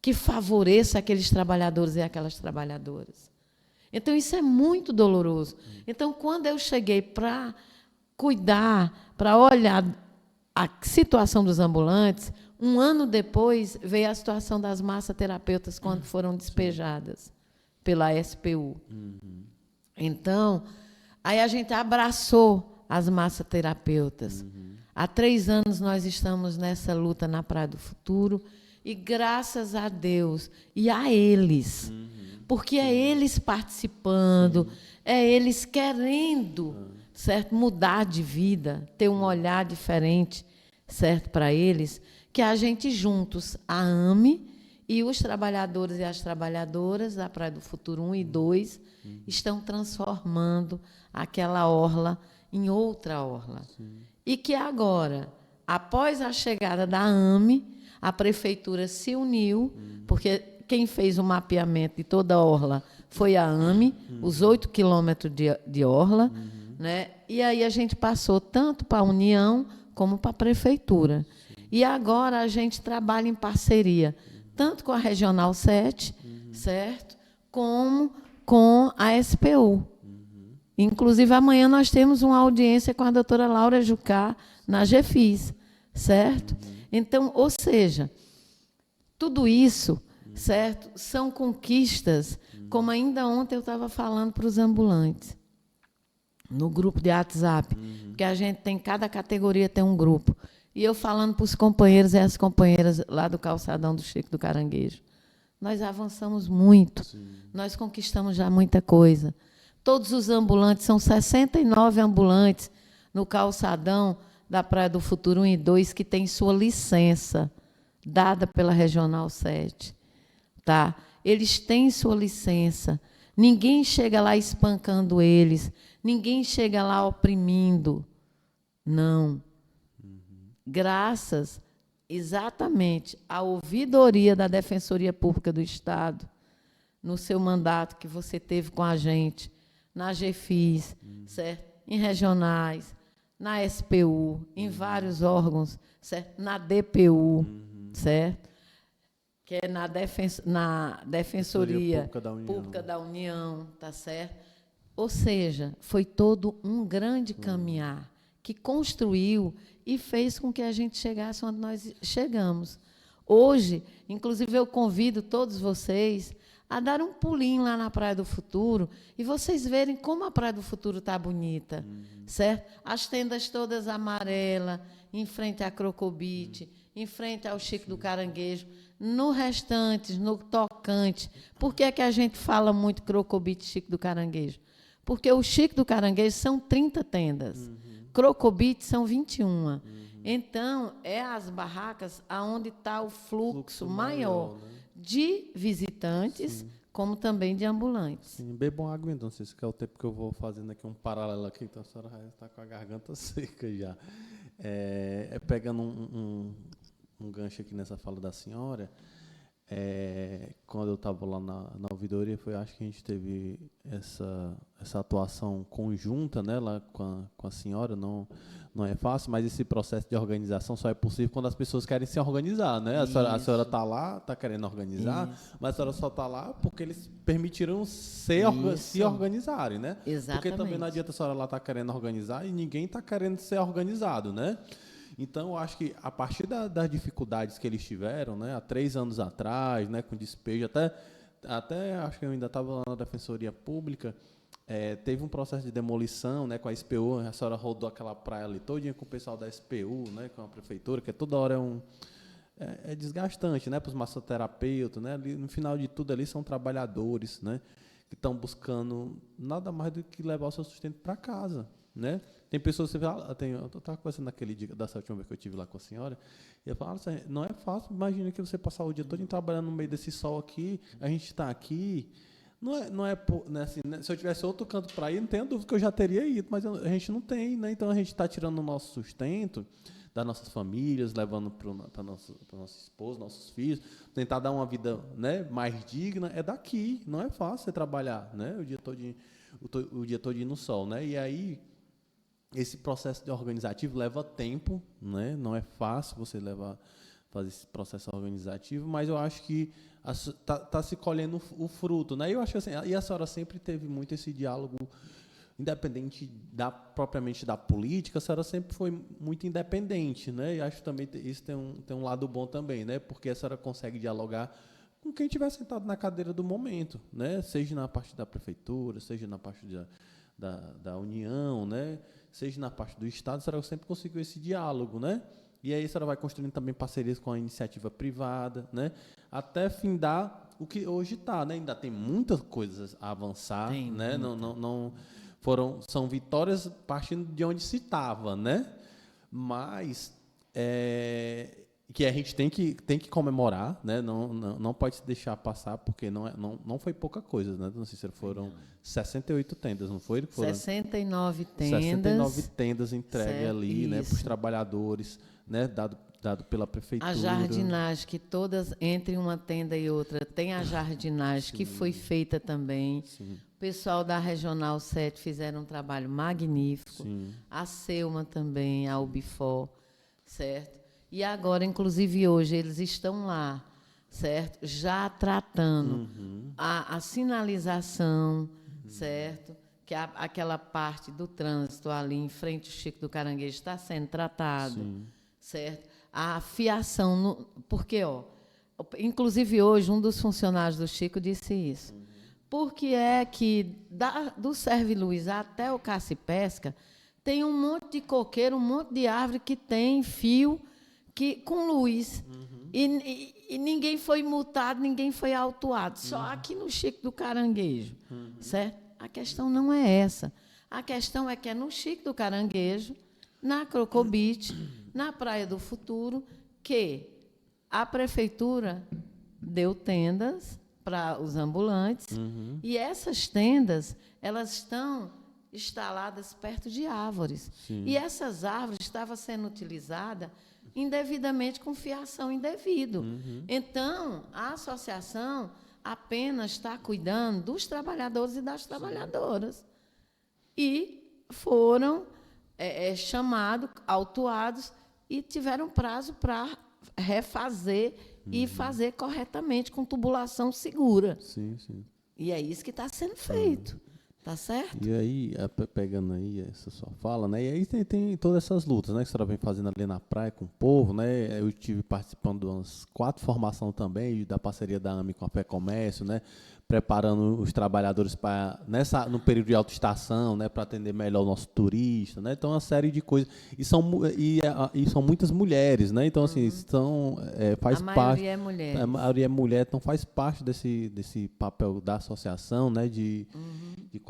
que favoreça aqueles trabalhadores e aquelas trabalhadoras. Então, isso é muito doloroso. Então, quando eu cheguei para cuidar, para olhar a situação dos ambulantes, um ano depois veio a situação das massoterapeutas quando foram despejadas pela SPU. Então, aí a gente abraçou as massoterapeutas. Há 3 anos nós estamos nessa luta na Praia do Futuro e, graças a Deus, e a eles, porque é eles participando, é eles querendo, certo, mudar de vida, ter um olhar diferente, certo, para eles, que a gente juntos, a AME e os trabalhadores e as trabalhadoras da Praia do Futuro 1 e 2 estão transformando aquela orla em outra orla. E que agora, após a chegada da AME, a prefeitura se uniu, porque quem fez o mapeamento de toda a orla foi a AME, os 8 quilômetros de orla, né? E aí a gente passou tanto para a União como para a prefeitura. E agora a gente trabalha em parceria, tanto com a Regional 7, certo? Como com a SPU. Inclusive, amanhã nós temos uma audiência com a doutora Laura Jucá na GFIS, certo? Então, ou seja, tudo isso, certo, são conquistas, como ainda ontem eu estava falando para os ambulantes, no grupo de WhatsApp, porque a gente tem, cada categoria tem um grupo. E eu falando para os companheiros e as companheiras lá do calçadão do Chico do Caranguejo. Nós avançamos muito, nós conquistamos já muita coisa. Todos os ambulantes, são 69 ambulantes no calçadão da Praia do Futuro 1 e 2 que têm sua licença, dada pela Regional 7. Tá? Eles têm sua licença. Ninguém chega lá espancando eles, ninguém chega lá oprimindo. Não. Graças exatamente à ouvidoria da Defensoria Pública do Estado, no seu mandato que você teve com a gente, na GFIS, certo? Em regionais, na SPU, em vários órgãos, certo? Na DPU, certo? Que é na Defensoria Pública da União, tá certo? Ou seja, foi todo um grande caminhar que construiu e fez com que a gente chegasse onde nós chegamos. Hoje, inclusive, eu convido todos vocês a dar um pulinho lá na Praia do Futuro e vocês verem como a Praia do Futuro está bonita, certo? As tendas todas amarelas, em frente à Crocobite, em frente ao Chico do Caranguejo, no restante, no tocante. Por que é que a gente fala muito Crocobite e Chico do Caranguejo? Porque o Chico do Caranguejo são 30 tendas. Crocobite são 21. Então, é as barracas onde está o fluxo maior, né? De visitantes, como também de ambulantes. Sim, bebam água, então, não sei se é o tempo que eu vou fazendo aqui um paralelo aqui, então a senhora já está com a garganta seca já. Pegando um gancho aqui nessa fala da senhora, quando eu estava lá na ouvidoria, acho que a gente teve essa atuação conjunta, né, lá com a senhora, não é fácil, mas esse processo de organização só é possível quando as pessoas querem se organizar, né? A senhora está lá, está querendo organizar, mas a senhora só está lá porque eles permitiram se organizarem, né? Exatamente. Porque também não adianta a senhora lá estar querendo organizar e ninguém está querendo ser organizado, né? Então, eu acho que a partir das dificuldades que eles tiveram, né, há 3 anos atrás, né, com despejo, até acho que eu ainda estava lá na Defensoria Pública, teve um processo de demolição, né, com a SPU, a senhora rodou aquela praia ali todinha com o pessoal da SPU, né, com a prefeitura, que toda hora é desgastante, né, para os massoterapeutas, né, ali, no final de tudo ali são trabalhadores, né, que estão buscando nada mais do que levar o seu sustento para casa, né. Tem pessoas que você fala, eu estava conversando naquele dia, dessa última vez que eu estive lá com a senhora, e eu falo, não é fácil, imagina que você passar o dia todo trabalhando no meio desse sol aqui, a gente está aqui, não é assim, né? Se eu tivesse outro canto para ir, não tenho dúvida que eu já teria ido, mas a gente não tem, né? Então a gente está tirando o nosso sustento das nossas famílias, levando para nosso esposo, nossos filhos, tentar dar uma vida, né, mais digna, é daqui, não é fácil você trabalhar, né, o dia todinho no sol, né, e aí esse processo organizativo leva tempo, né, não é fácil você fazer esse processo organizativo, mas eu acho que está se colhendo o fruto, né, eu acho assim, e a senhora sempre teve muito esse diálogo, independente propriamente da política, a senhora sempre foi muito independente, né? E acho que também isso tem um lado bom também, né? Porque a senhora consegue dialogar com quem estiver sentado na cadeira do momento, né? Seja na parte da prefeitura, seja na parte da União, né? Seja na parte do Estado, a senhora sempre conseguiu esse diálogo, né? E aí a senhora vai construindo também parcerias com a iniciativa privada, né? Até findar o que hoje está, né? Ainda tem muitas coisas a avançar, né? São vitórias partindo de onde se estava, né? Mas que a gente tem que comemorar, né? Não pode se deixar passar, porque não foi pouca coisa, né? Não sei se foram 68 tendas, não foi? 69 tendas. 69 tendas entregues ali, né? Para os trabalhadores, né? Dado pela prefeitura. A jardinagem, que todas, entre uma tenda e outra, tem a jardinagem que foi feita também. Sim. O pessoal da Regional 7 fizeram um trabalho magnífico. Sim. A Selma também, a Ubifor, certo? E agora, inclusive hoje, eles estão lá, certo? Já tratando a sinalização, certo? Que aquela parte do trânsito ali em frente ao Chico do Caranguejo está sendo tratado, certo? A fiação, porque, inclusive hoje, um dos funcionários do Chico disse isso. Porque é que do Serve Luz até o Caça e Pesca tem um monte de coqueiro, um monte de árvore que tem fio com luz. E ninguém foi multado, ninguém foi autuado. Só aqui no Chico do Caranguejo. Certo? A questão não é essa. A questão é que é no Chico do Caranguejo, na Crocobite, na Praia do Futuro, que a prefeitura deu tendas para os ambulantes, e essas tendas, elas estão instaladas perto de árvores. Sim. E essas árvores estavam sendo utilizadas indevidamente com fiação indevida. Então, a associação apenas está cuidando dos trabalhadores e das trabalhadoras. E foram chamados, autuados, e tiveram prazo para refazer e fazer corretamente, com tubulação segura. Sim. E é isso que está sendo feito. Tá certo? E aí, pegando aí essa sua fala, né? E aí tem todas essas lutas, né? Que a senhora vem fazendo ali na praia com o povo, né? Eu estive participando de umas 4 formações também, da parceria da AME com a Fé Comércio, né? Preparando os trabalhadores no período de autoestação, né? Para atender melhor o nosso turista, né? Então, uma série de coisas. E são muitas mulheres, né? Então, assim, faz parte... A maioria é mulher. A maioria é mulher, então faz parte desse papel da associação, né? De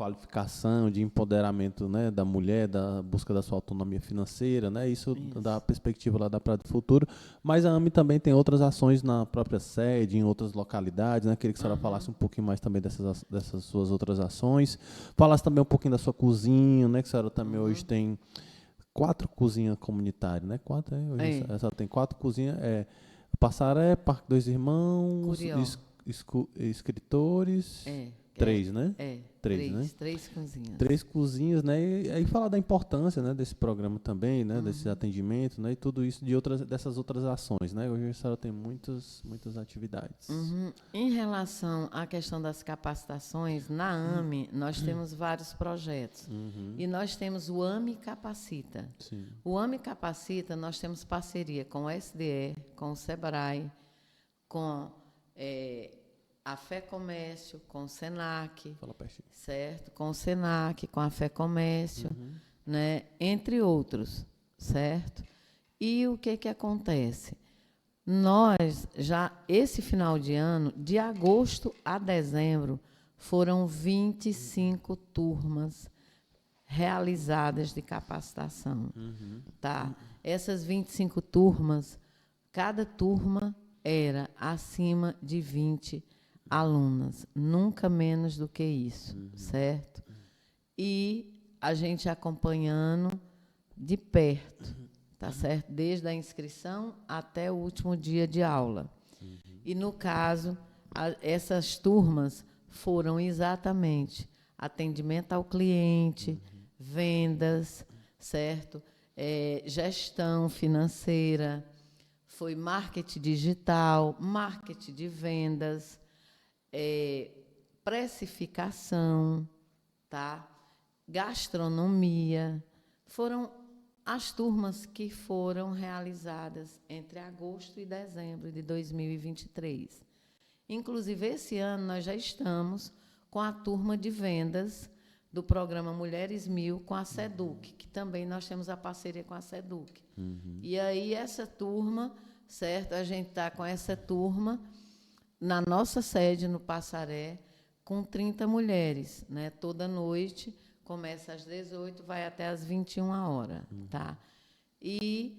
qualificação, de empoderamento, né, da mulher, da busca da sua autonomia financeira, né, isso da perspectiva lá da Praia do Futuro, mas a AME também tem outras ações na própria sede, em outras localidades, né, queria que a senhora falasse um pouquinho mais também dessas suas outras ações, falasse também um pouquinho da sua cozinha, né, que a senhora também hoje tem 4 cozinhas comunitárias, né, 4, hoje a senhora tem 4 cozinhas, Passaré, Parque Dois Irmãos, Curió. escritores. Três, né? Três, né? Três cozinhas. 3 cozinhas, né? E aí falar da importância, né, desse programa também, né, desse atendimento, né, e tudo isso dessas outras ações, né? Hoje a senhora tem muitas atividades. Em relação à questão das capacitações, na AME nós temos vários projetos. E nós temos o AME Capacita. Sim. O AME Capacita, nós temos parceria com o SDE, com o SEBRAE, com a Fé Comércio, com o SENAC, Fala pertinho. certo? Com o SENAC, com a Fé Comércio, né? Entre outros, certo? E o que acontece? Nós, já esse final de ano, de agosto a dezembro, foram 25 turmas realizadas de capacitação. Tá? Essas 25 turmas, cada turma era acima de 20 alunas, nunca menos do que isso, certo? E a gente acompanhando de perto, tá certo? Desde a inscrição até o último dia de aula. E, no caso, essas turmas foram exatamente atendimento ao cliente, vendas, certo? Gestão financeira, foi marketing digital, marketing de vendas, precificação, tá? Gastronomia. Foram as turmas que foram realizadas entre agosto e dezembro de 2023. Inclusive, esse ano, nós já estamos com a turma de vendas do programa Mulheres 1000 com a SEDUC, que também nós temos a parceria com a SEDUC. E aí, essa turma, certo? A gente está com essa turma na nossa sede, no Passaré, com 30 mulheres, né? Toda noite, começa às 18, vai até às 21 horas, tá? E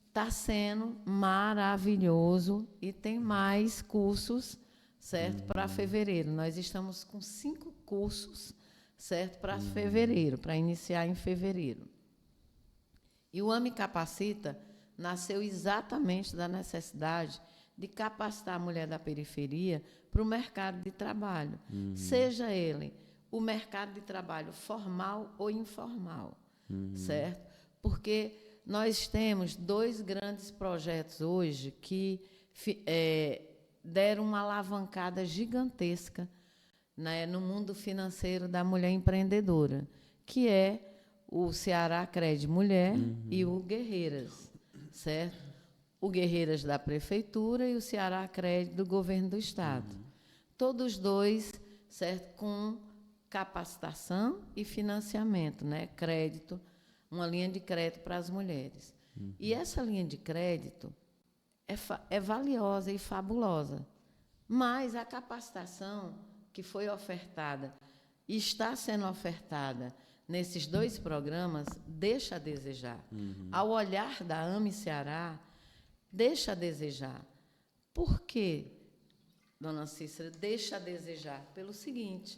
está sendo maravilhoso e tem mais cursos, certo? Para fevereiro. Nós estamos com 5 cursos, certo? Para fevereiro, para iniciar em fevereiro. E o AME Capacita nasceu exatamente da necessidade de capacitar a mulher da periferia para o mercado de trabalho, seja ele o mercado de trabalho formal ou informal, certo? Porque nós temos 2 grandes projetos hoje que deram uma alavancada gigantesca, né, no mundo financeiro da mulher empreendedora, que é o Ceará Crédito Mulher e o Guerreiras, certo? O Guerreiras da Prefeitura e o Ceará Crédito do Governo do Estado. Todos 2, certo, com capacitação e financiamento, né? Crédito, uma linha de crédito para as mulheres. E essa linha de crédito é valiosa e fabulosa, mas a capacitação que foi ofertada e está sendo ofertada nesses 2 programas deixa a desejar. Ao olhar da AME Ceará, deixa a desejar. Por quê, dona Cícera, deixa a desejar? Pelo seguinte,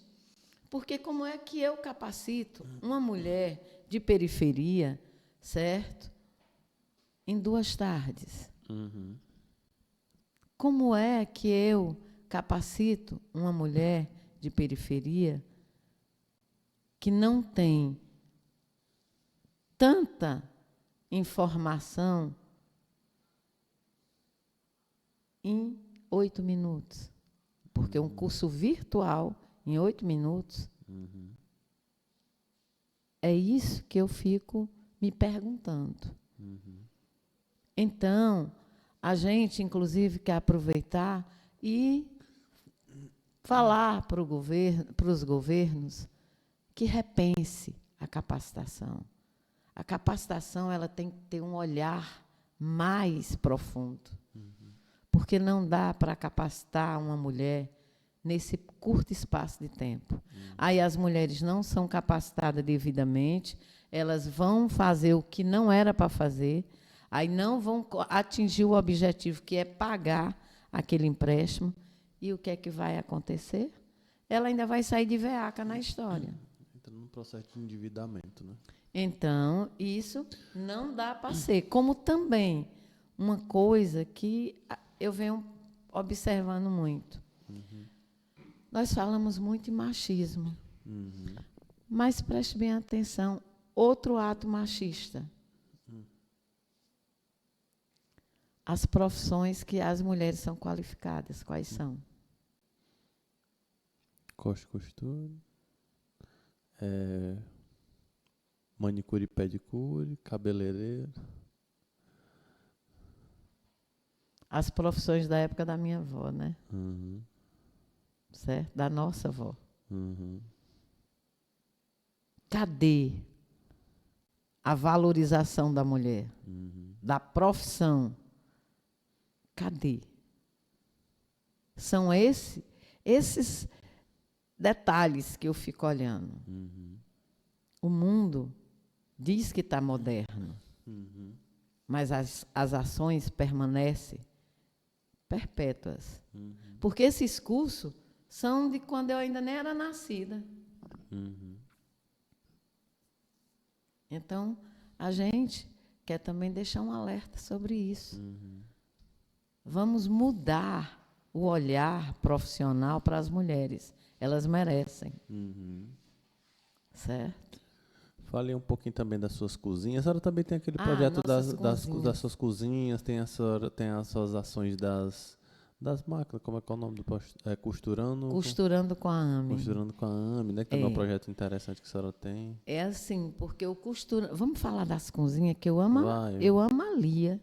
porque como é que eu capacito uma mulher de periferia, certo? Em 2 tardes. Como é que eu capacito uma mulher de periferia que não tem tanta informação em 8 minutos? Porque um curso virtual, em 8 minutos, é isso que eu fico me perguntando. Então, a gente, inclusive, quer aproveitar e falar para os governos que repense a capacitação. A capacitação ela tem que ter um olhar mais profundo, porque não dá para capacitar uma mulher nesse curto espaço de tempo. Aí as mulheres não são capacitadas devidamente, elas vão fazer o que não era para fazer, aí não vão atingir o objetivo, que é pagar aquele empréstimo. E o que é que vai acontecer? Ela ainda vai sair de veaca na história. Entra num processo de endividamento, né? Então, isso não dá para ser. Como também uma coisa que eu venho observando muito. Nós falamos muito em machismo. Mas preste bem atenção, outro ato machista. As profissões que as mulheres são qualificadas, quais são? Corte e costura, manicure e pedicure, cabeleireiro. As profissões da época da minha avó, né? Certo? Da nossa avó. Cadê a valorização da mulher? Da profissão? Cadê? São esses detalhes que eu fico olhando. O mundo diz que está moderno, mas as ações permanecem perpétuas. Porque esses cursos são de quando eu ainda nem era nascida. Então, a gente quer também deixar um alerta sobre isso. Vamos mudar o olhar profissional para as mulheres. Elas merecem. Certo? Fale um pouquinho também das suas cozinhas. A senhora também tem aquele projeto das suas cozinhas, tem as suas ações das máquinas, como é que é o nome do costurando? Costurando com a AME. Costurando com a AME, né? Que também é um projeto interessante que a senhora tem. É assim, porque eu costuro... Vamos falar das cozinhas, que eu amo a Lia.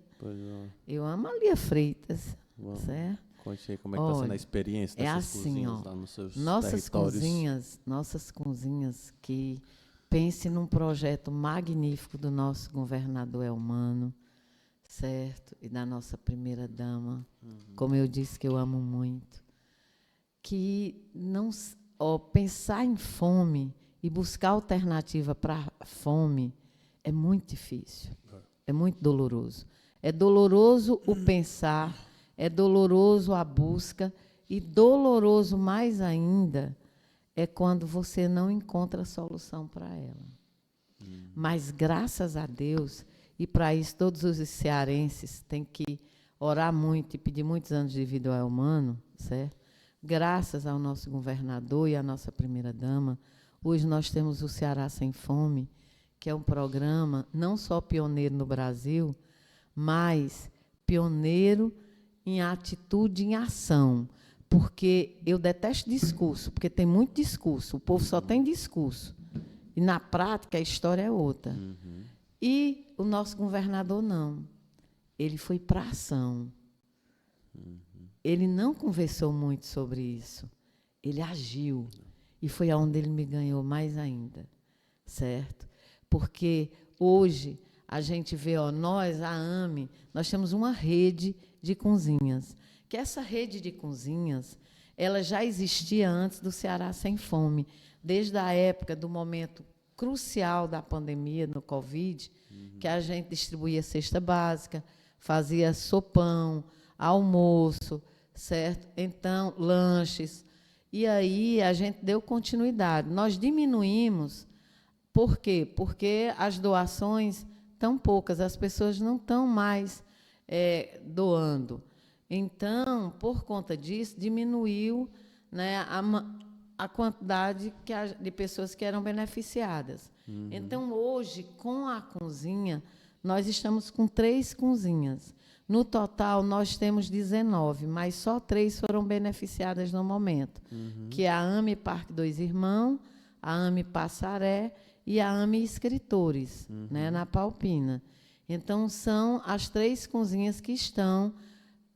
Eu amo a Lia Freitas. Vamos. Certo? Conte aí como é que está sendo a experiência dessas cozinhas lá nos seus territórios. Nossas cozinhas, que pense num projeto magnífico do nosso governador Elmano, certo? E da nossa primeira-dama, como eu disse que eu amo muito, que não pensar em fome e buscar alternativa para a fome é muito difícil, é muito doloroso. É doloroso o pensar, é doloroso a busca, e doloroso mais ainda é quando você não encontra solução para ela. Mas, graças a Deus, e para isso todos os cearenses têm que orar muito e pedir muitos anos de vida ao Elmano, certo? Graças ao nosso governador e à nossa primeira-dama, hoje nós temos o Ceará Sem Fome, que é um programa não só pioneiro no Brasil, mas pioneiro em atitude, em ação. Porque eu detesto discurso, porque tem muito discurso, o povo só tem discurso. E, na prática, a história é outra. E o nosso governador não. Ele foi para a ação. Ele não conversou muito sobre isso. Ele agiu. E foi aonde ele me ganhou mais ainda. Certo? Porque hoje a gente vê, nós, a AME, nós temos uma rede de cozinhas. Que essa rede de cozinhas, ela já existia antes do Ceará Sem Fome. Desde a época do momento crucial da pandemia, no Covid, que a gente distribuía cesta básica, fazia sopão, almoço, certo? Então, lanches. E aí a gente deu continuidade. Nós diminuímos. Por quê? Porque as doações estão poucas, as pessoas não estão mais doando. Então, por conta disso, diminuiu, né, a quantidade de pessoas que eram beneficiadas. Então, hoje, com a cozinha, nós estamos com 3 cozinhas. No total, nós temos 19, mas só 3 foram beneficiadas no momento, que é a AME Parque Dois Irmãos, a AME Passaré e a AME Escritores, né, na Palpina. Então, são as 3 cozinhas que estão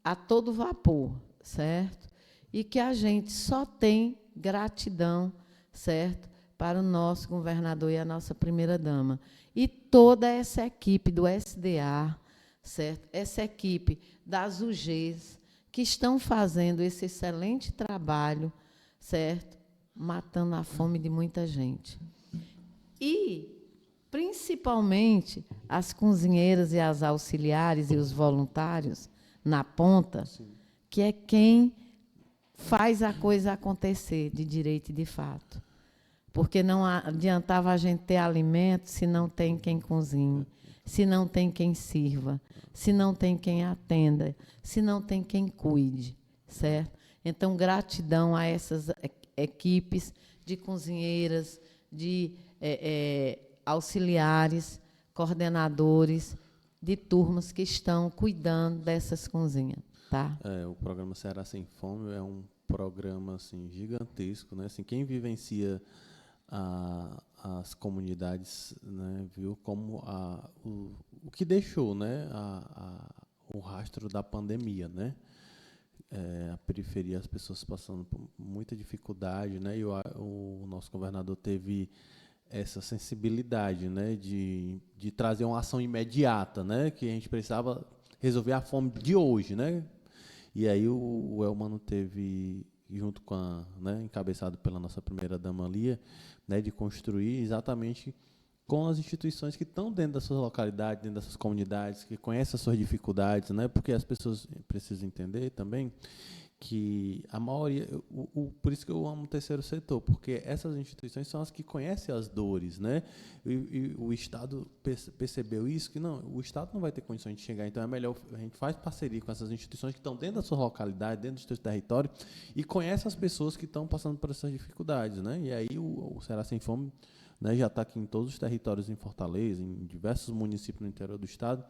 a todo vapor, certo? E que a gente só tem gratidão, certo? Para o nosso governador e a nossa primeira-dama. E toda essa equipe do SDA, certo? Essa equipe das UGs, que estão fazendo esse excelente trabalho, certo? Matando a fome de muita gente. E, principalmente, as cozinheiras e as auxiliares e os voluntários na ponta, que é quem faz a coisa acontecer de direito e de fato. Porque não adiantava a gente ter alimento se não tem quem cozinhe, se não tem quem sirva, se não tem quem atenda, se não tem quem cuide, certo? Então, gratidão a essas equipes de cozinheiras, de auxiliares, coordenadores de turmas que estão cuidando dessas cozinhas, tá? O programa Ceará Sem Fome é um programa assim gigantesco, né? Assim, quem vivencia as comunidades, né, viu como o que deixou, né, o rastro da pandemia, né? A periferia, as pessoas passando por muita dificuldade, né? E o nosso governador teve essa sensibilidade, né, de trazer uma ação imediata, né, que a gente precisava resolver a fome de hoje, né? E aí o Elmano teve, junto com encabeçado pela nossa primeira-dama Lia, né, de construir exatamente com as instituições que estão dentro das suas localidades, dentro das suas comunidades, que conhecem as suas dificuldades, né? Porque as pessoas precisam entender também que a maioria, por isso que eu amo o terceiro setor, porque essas instituições são as que conhecem as dores, né? E o Estado percebeu isso, que não, o Estado não vai ter condições de chegar, então é melhor a gente faz parceria com essas instituições que estão dentro da sua localidade, dentro do seu território, e conhece as pessoas que estão passando por essas dificuldades, né? E aí o Ceará Sem Fome, né, já está aqui em todos os territórios em Fortaleza, em diversos municípios no interior do estado,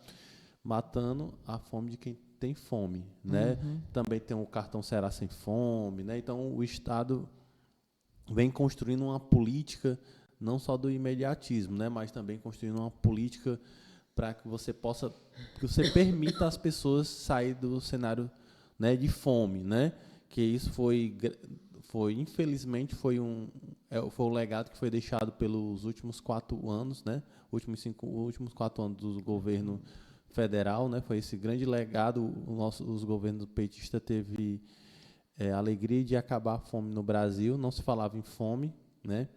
matando a fome de quem tem fome, né? Também tem o cartão Ceará Sem Fome, né? Então o Estado vem construindo uma política não só do imediatismo, né? Mas também construindo uma política para que você permita as pessoas sair do cenário, né, de fome, né? Que isso foi infelizmente foi um legado que foi deixado pelos últimos 4 anos, né? Últimos 4 anos do governo federal, né? Foi esse grande legado. Os governos petistas teve a alegria de acabar a fome no Brasil. Não se falava em fome, né?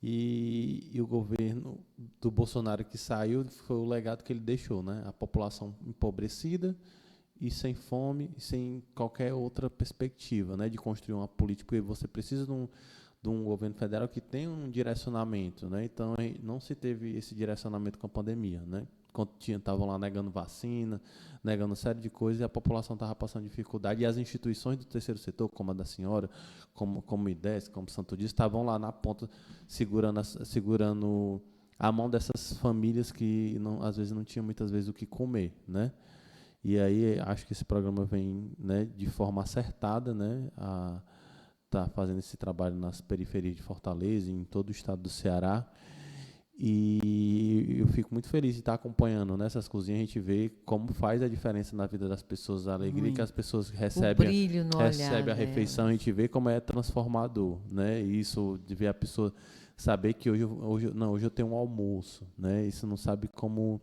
E o governo do Bolsonaro que saiu foi o legado que ele deixou, né? A população empobrecida e sem fome, e sem qualquer outra perspectiva, né? De construir uma política, porque você precisa de um governo federal que tenha um direcionamento, né? Então não se teve esse direcionamento com a pandemia, né? Quando estavam lá negando vacina, negando uma série de coisas, e a população estava passando dificuldade, e as instituições do terceiro setor, como a da senhora, como o IDES, como o Santo Dias, estavam lá na ponta segurando a mão dessas famílias que às vezes não tinham muitas vezes o que comer, né? E aí acho que esse programa vem, né, de forma acertada, né, tá fazendo esse trabalho nas periferias de Fortaleza, em todo o estado do Ceará. E eu fico muito feliz de estar acompanhando nessas cozinhas. A gente vê como faz a diferença na vida das pessoas, a alegria que as pessoas recebem, o brilho no recebe olhar a refeição, delas. a gente vê como é transformador, né? E isso de ver a pessoa saber que hoje eu tenho um almoço, né? Isso não sabe como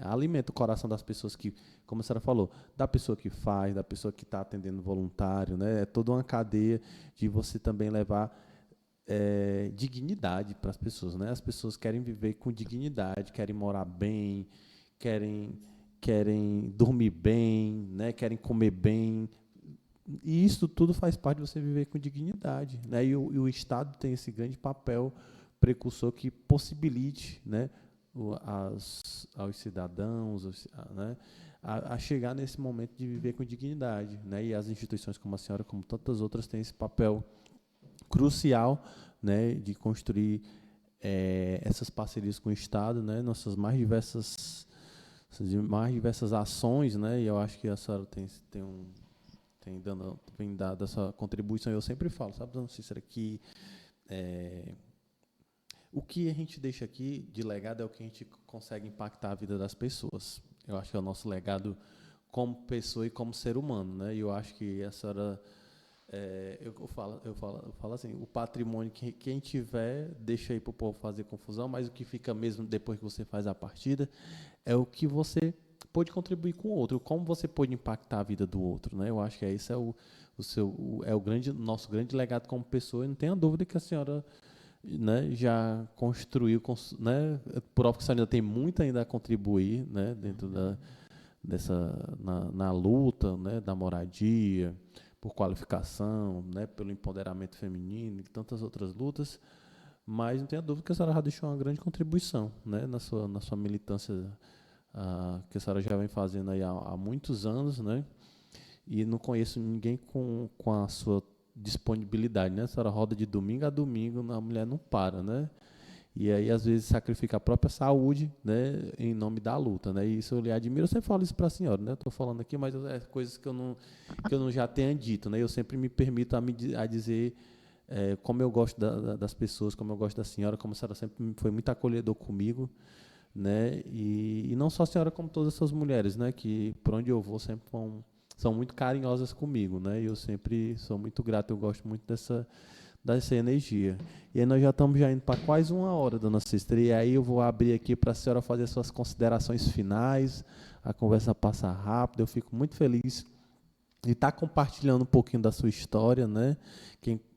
alimenta o coração das pessoas que, como a senhora falou, da pessoa que faz, da pessoa que está atendendo voluntário, né? É toda uma cadeia de você também levar dignidade para as pessoas, né? As pessoas querem viver com dignidade, querem morar bem, querem dormir bem, né? Querem comer bem. E isso tudo faz parte de você viver com dignidade, né? E o Estado tem esse grande papel precursor que possibilite, né, aos cidadãos, né, a chegar nesse momento de viver com dignidade, né? E as instituições como a senhora, como tantas outras, têm esse papel crucial, né, de construir essas parcerias com o Estado, né, nossas mais diversas ações, né? E eu acho que a senhora vem dado essa contribuição. Eu sempre falo, sabe, dona Cícera, que o que a gente deixa aqui de legado é o que a gente consegue impactar a vida das pessoas. Eu acho que é o nosso legado como pessoa e como ser humano, né? E eu acho que a senhora, eu falo assim, o patrimônio que quem tiver deixa aí para o povo fazer confusão, mas o que fica mesmo depois que você faz a partida é o que você pode contribuir com o outro, como você pode impactar a vida do outro, né? Eu acho que esse é nosso grande legado como pessoa, e não tenha dúvida que a senhora, né, já construiu, né? Prova que a senhora ainda tem muito ainda a contribuir, né, dentro na luta, né, da moradia, por qualificação, né, pelo empoderamento feminino e tantas outras lutas, mas não tenha dúvida que a senhora já deixou uma grande contribuição, né, na sua militância, que a senhora já vem fazendo aí há muitos anos, né, e não conheço ninguém com a sua disponibilidade, né, a senhora roda de domingo a domingo, a mulher não para, né, e aí às vezes sacrifica a própria saúde, né, em nome da luta, né, e isso eu lhe admiro, eu sempre falo isso para a senhora, né, estou falando aqui, mas é coisas que eu não já tenha dito, né, eu sempre me permito a dizer como eu gosto das pessoas, como eu gosto da senhora, como a senhora sempre foi muito acolhedor comigo, né? E não só a senhora, como todas essas mulheres, né? Que por onde eu vou sempre são muito carinhosas comigo, né? E eu sempre sou muito grato, eu gosto muito dessa energia. E aí nós já estamos indo para quase 1 hora, dona Cícera, e aí eu vou abrir aqui para a senhora fazer suas considerações finais, a conversa passa rápido, eu fico muito feliz de estar compartilhando um pouquinho da sua história, né?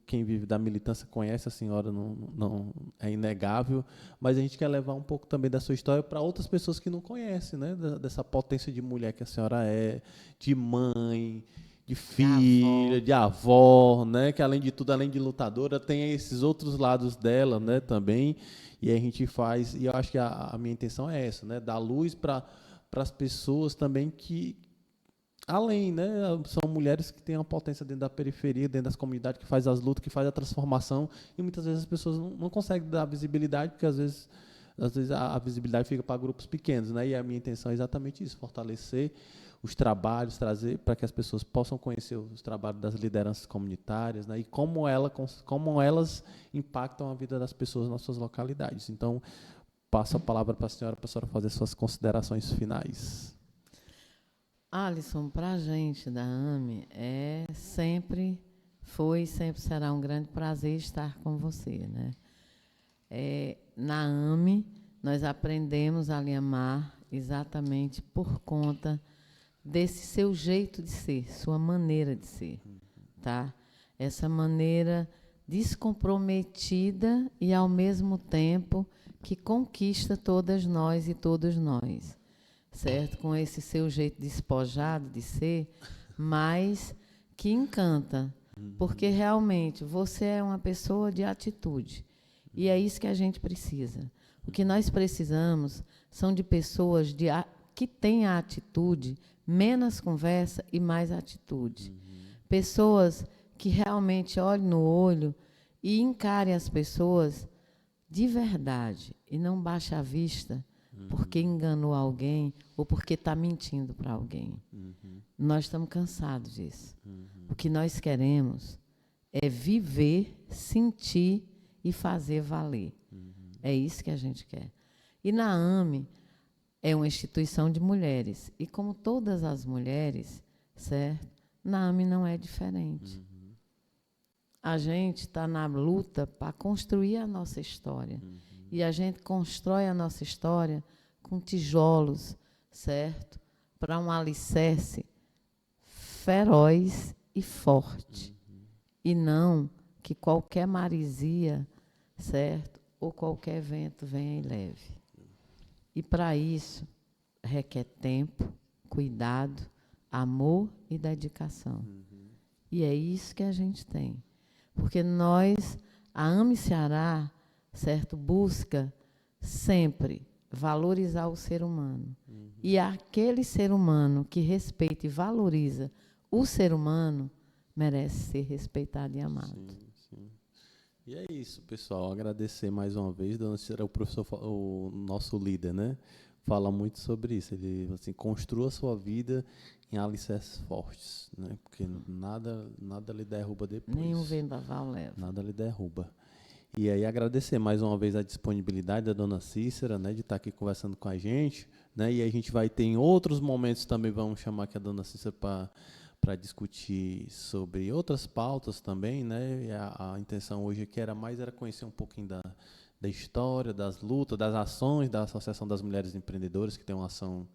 Quem vive da militância conhece a senhora, não é inegável, mas a gente quer levar um pouco também da sua história para outras pessoas que não conhecem, né? Dessa potência de mulher que a senhora é, de mãe, de filha, de avó, né? Que além de tudo, além de lutadora, tem esses outros lados dela, né? Também, e a gente faz, e eu acho que a minha intenção é essa, né? Dar luz para as pessoas também que além, né, são mulheres que têm uma potência dentro da periferia, dentro das comunidades, que faz as lutas, que faz a transformação, e muitas vezes as pessoas não conseguem dar visibilidade, porque às vezes a visibilidade fica para grupos pequenos, né, e a minha intenção é exatamente isso, fortalecer os trabalhos, trazer para que as pessoas possam conhecer os trabalhos das lideranças comunitárias, né, e como elas impactam a vida das pessoas nas suas localidades. Então, passo a palavra para a senhora fazer suas considerações finais. Alisson, para a gente da AME, foi e sempre será um grande prazer estar com você, né? Na AME, nós aprendemos a lhe amar exatamente por conta desse seu jeito de ser, sua maneira de ser, tá? Essa maneira descomprometida e, ao mesmo tempo, que conquista todas nós e todos nós. Certo? Com esse seu jeito despojado de ser, mas que encanta, porque realmente você é uma pessoa de atitude, e é isso que a gente precisa. O que nós precisamos são de pessoas que têm a atitude, menos conversa e mais atitude. Pessoas que realmente olhem no olho e encarem as pessoas de verdade, e não baixem a vista porque enganou alguém ou porque está mentindo para alguém. Nós estamos cansados disso. O que nós queremos é viver, sentir e fazer valer. É isso que a gente quer. E na AME é uma instituição de mulheres. E como todas as mulheres, certo? Na AME não é diferente. A gente está na luta para construir a nossa história. E a gente constrói a nossa história com tijolos, certo? Para um alicerce feroz e forte. E não que qualquer maresia, certo? Ou qualquer vento venha e leve. E para isso requer tempo, cuidado, amor e dedicação. E é isso que a gente tem. Porque nós, a AME Ceará, certo, busca sempre valorizar o ser humano. E aquele ser humano que respeita e valoriza o ser humano merece ser respeitado e amado. Sim. E é isso, pessoal. Agradecer mais uma vez, dona Cícera, o nosso líder, né? Fala muito sobre isso. Ele assim, construa a sua vida em alicerces fortes, né? Porque nada lhe derruba depois. Nenhum vendaval leva. Nada lhe derruba. E aí agradecer mais uma vez a disponibilidade da dona Cícera, né, de estar aqui conversando com a gente, né? E a gente vai ter em outros momentos também, vamos chamar aqui a dona Cícera para discutir sobre outras pautas também, né? E a intenção hoje aqui era conhecer um pouquinho da história, das lutas, das ações da Associação das Mulheres Empreendedoras, que tem uma ação,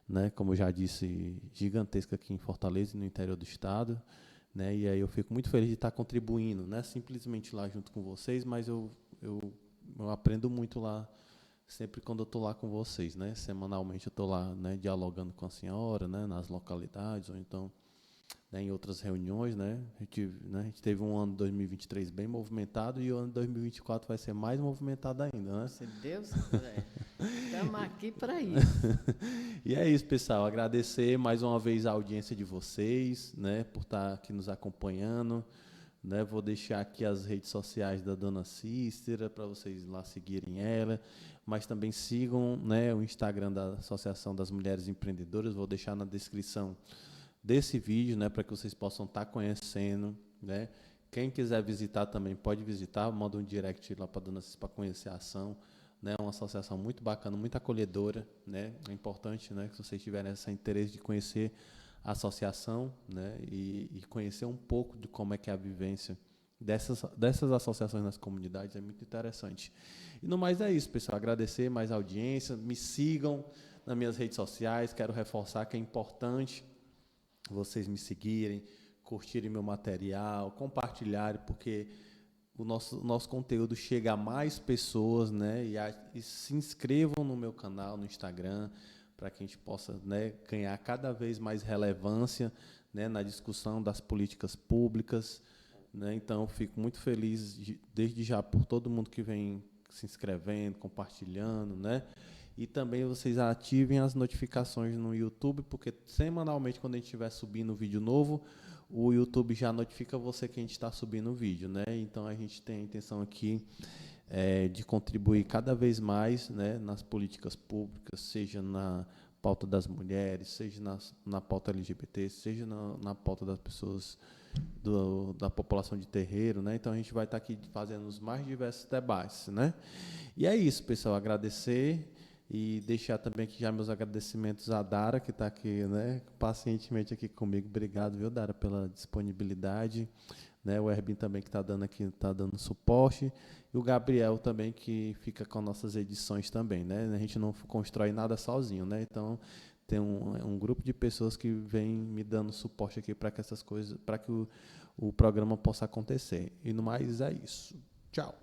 né, como eu já disse, gigantesca aqui em Fortaleza e no interior do estado, né? E aí eu fico muito feliz de estar contribuindo, né? Simplesmente lá junto com vocês, mas eu aprendo muito lá, sempre quando eu estou lá com vocês, né? Semanalmente eu estou lá, né, dialogando com a senhora, né, nas localidades, ou então né, em outras reuniões, né? A gente teve um ano de 2023 bem movimentado e o ano de 2024 vai ser mais movimentado ainda, né? Se Deus quiser. Estamos aqui para isso. E é isso, pessoal. Agradecer mais uma vez a audiência de vocês, né, por estar aqui nos acompanhando. Né, vou deixar aqui as redes sociais da Dona Cícera para vocês lá seguirem ela, mas também sigam, né, o Instagram da Associação das Mulheres Empreendedoras. Vou deixar na descrição desse vídeo, né, para que vocês possam estar conhecendo, né. Quem quiser visitar também pode visitar, manda um direct lá para a Dona Cícera para conhecer a ação. É uma associação muito bacana, muito acolhedora, né? É importante, né, que vocês tiverem esse interesse de conhecer a associação, né, e conhecer um pouco de como é que é a vivência dessas associações nas comunidades, é muito interessante. E no mais é isso, pessoal, agradecer mais a audiência, me sigam nas minhas redes sociais, quero reforçar que é importante vocês me seguirem, curtirem meu material, compartilharem, porque o nosso conteúdo chega a mais pessoas, né? E se inscrevam no meu canal, no Instagram, para que a gente possa, né, ganhar cada vez mais relevância, né, na discussão das políticas públicas, né? Então, eu fico muito feliz desde já por todo mundo que vem se inscrevendo, compartilhando, né? E também vocês ativem as notificações no YouTube, porque semanalmente, quando a gente estiver subindo um vídeo novo, o YouTube já notifica você que a gente está subindo o vídeo, né? Então, a gente tem a intenção aqui de contribuir cada vez mais, né, nas políticas públicas, seja na pauta das mulheres, seja na pauta LGBT, seja na pauta das pessoas da população de terreiro, né? Então, a gente vai estar aqui fazendo os mais diversos debates, né? E é isso, pessoal. Agradecer e deixar também aqui já meus agradecimentos à Dara, que está aqui, né, pacientemente aqui comigo. Obrigado, viu, Dara, pela disponibilidade, né? O Herbin também que está dando aqui, está dando suporte, e o Gabriel também que fica com nossas edições também, né? A gente não constrói nada sozinho, né? Então tem um grupo de pessoas que vem me dando suporte aqui para que essas coisas, para que o programa possa acontecer. E no mais é isso. Tchau.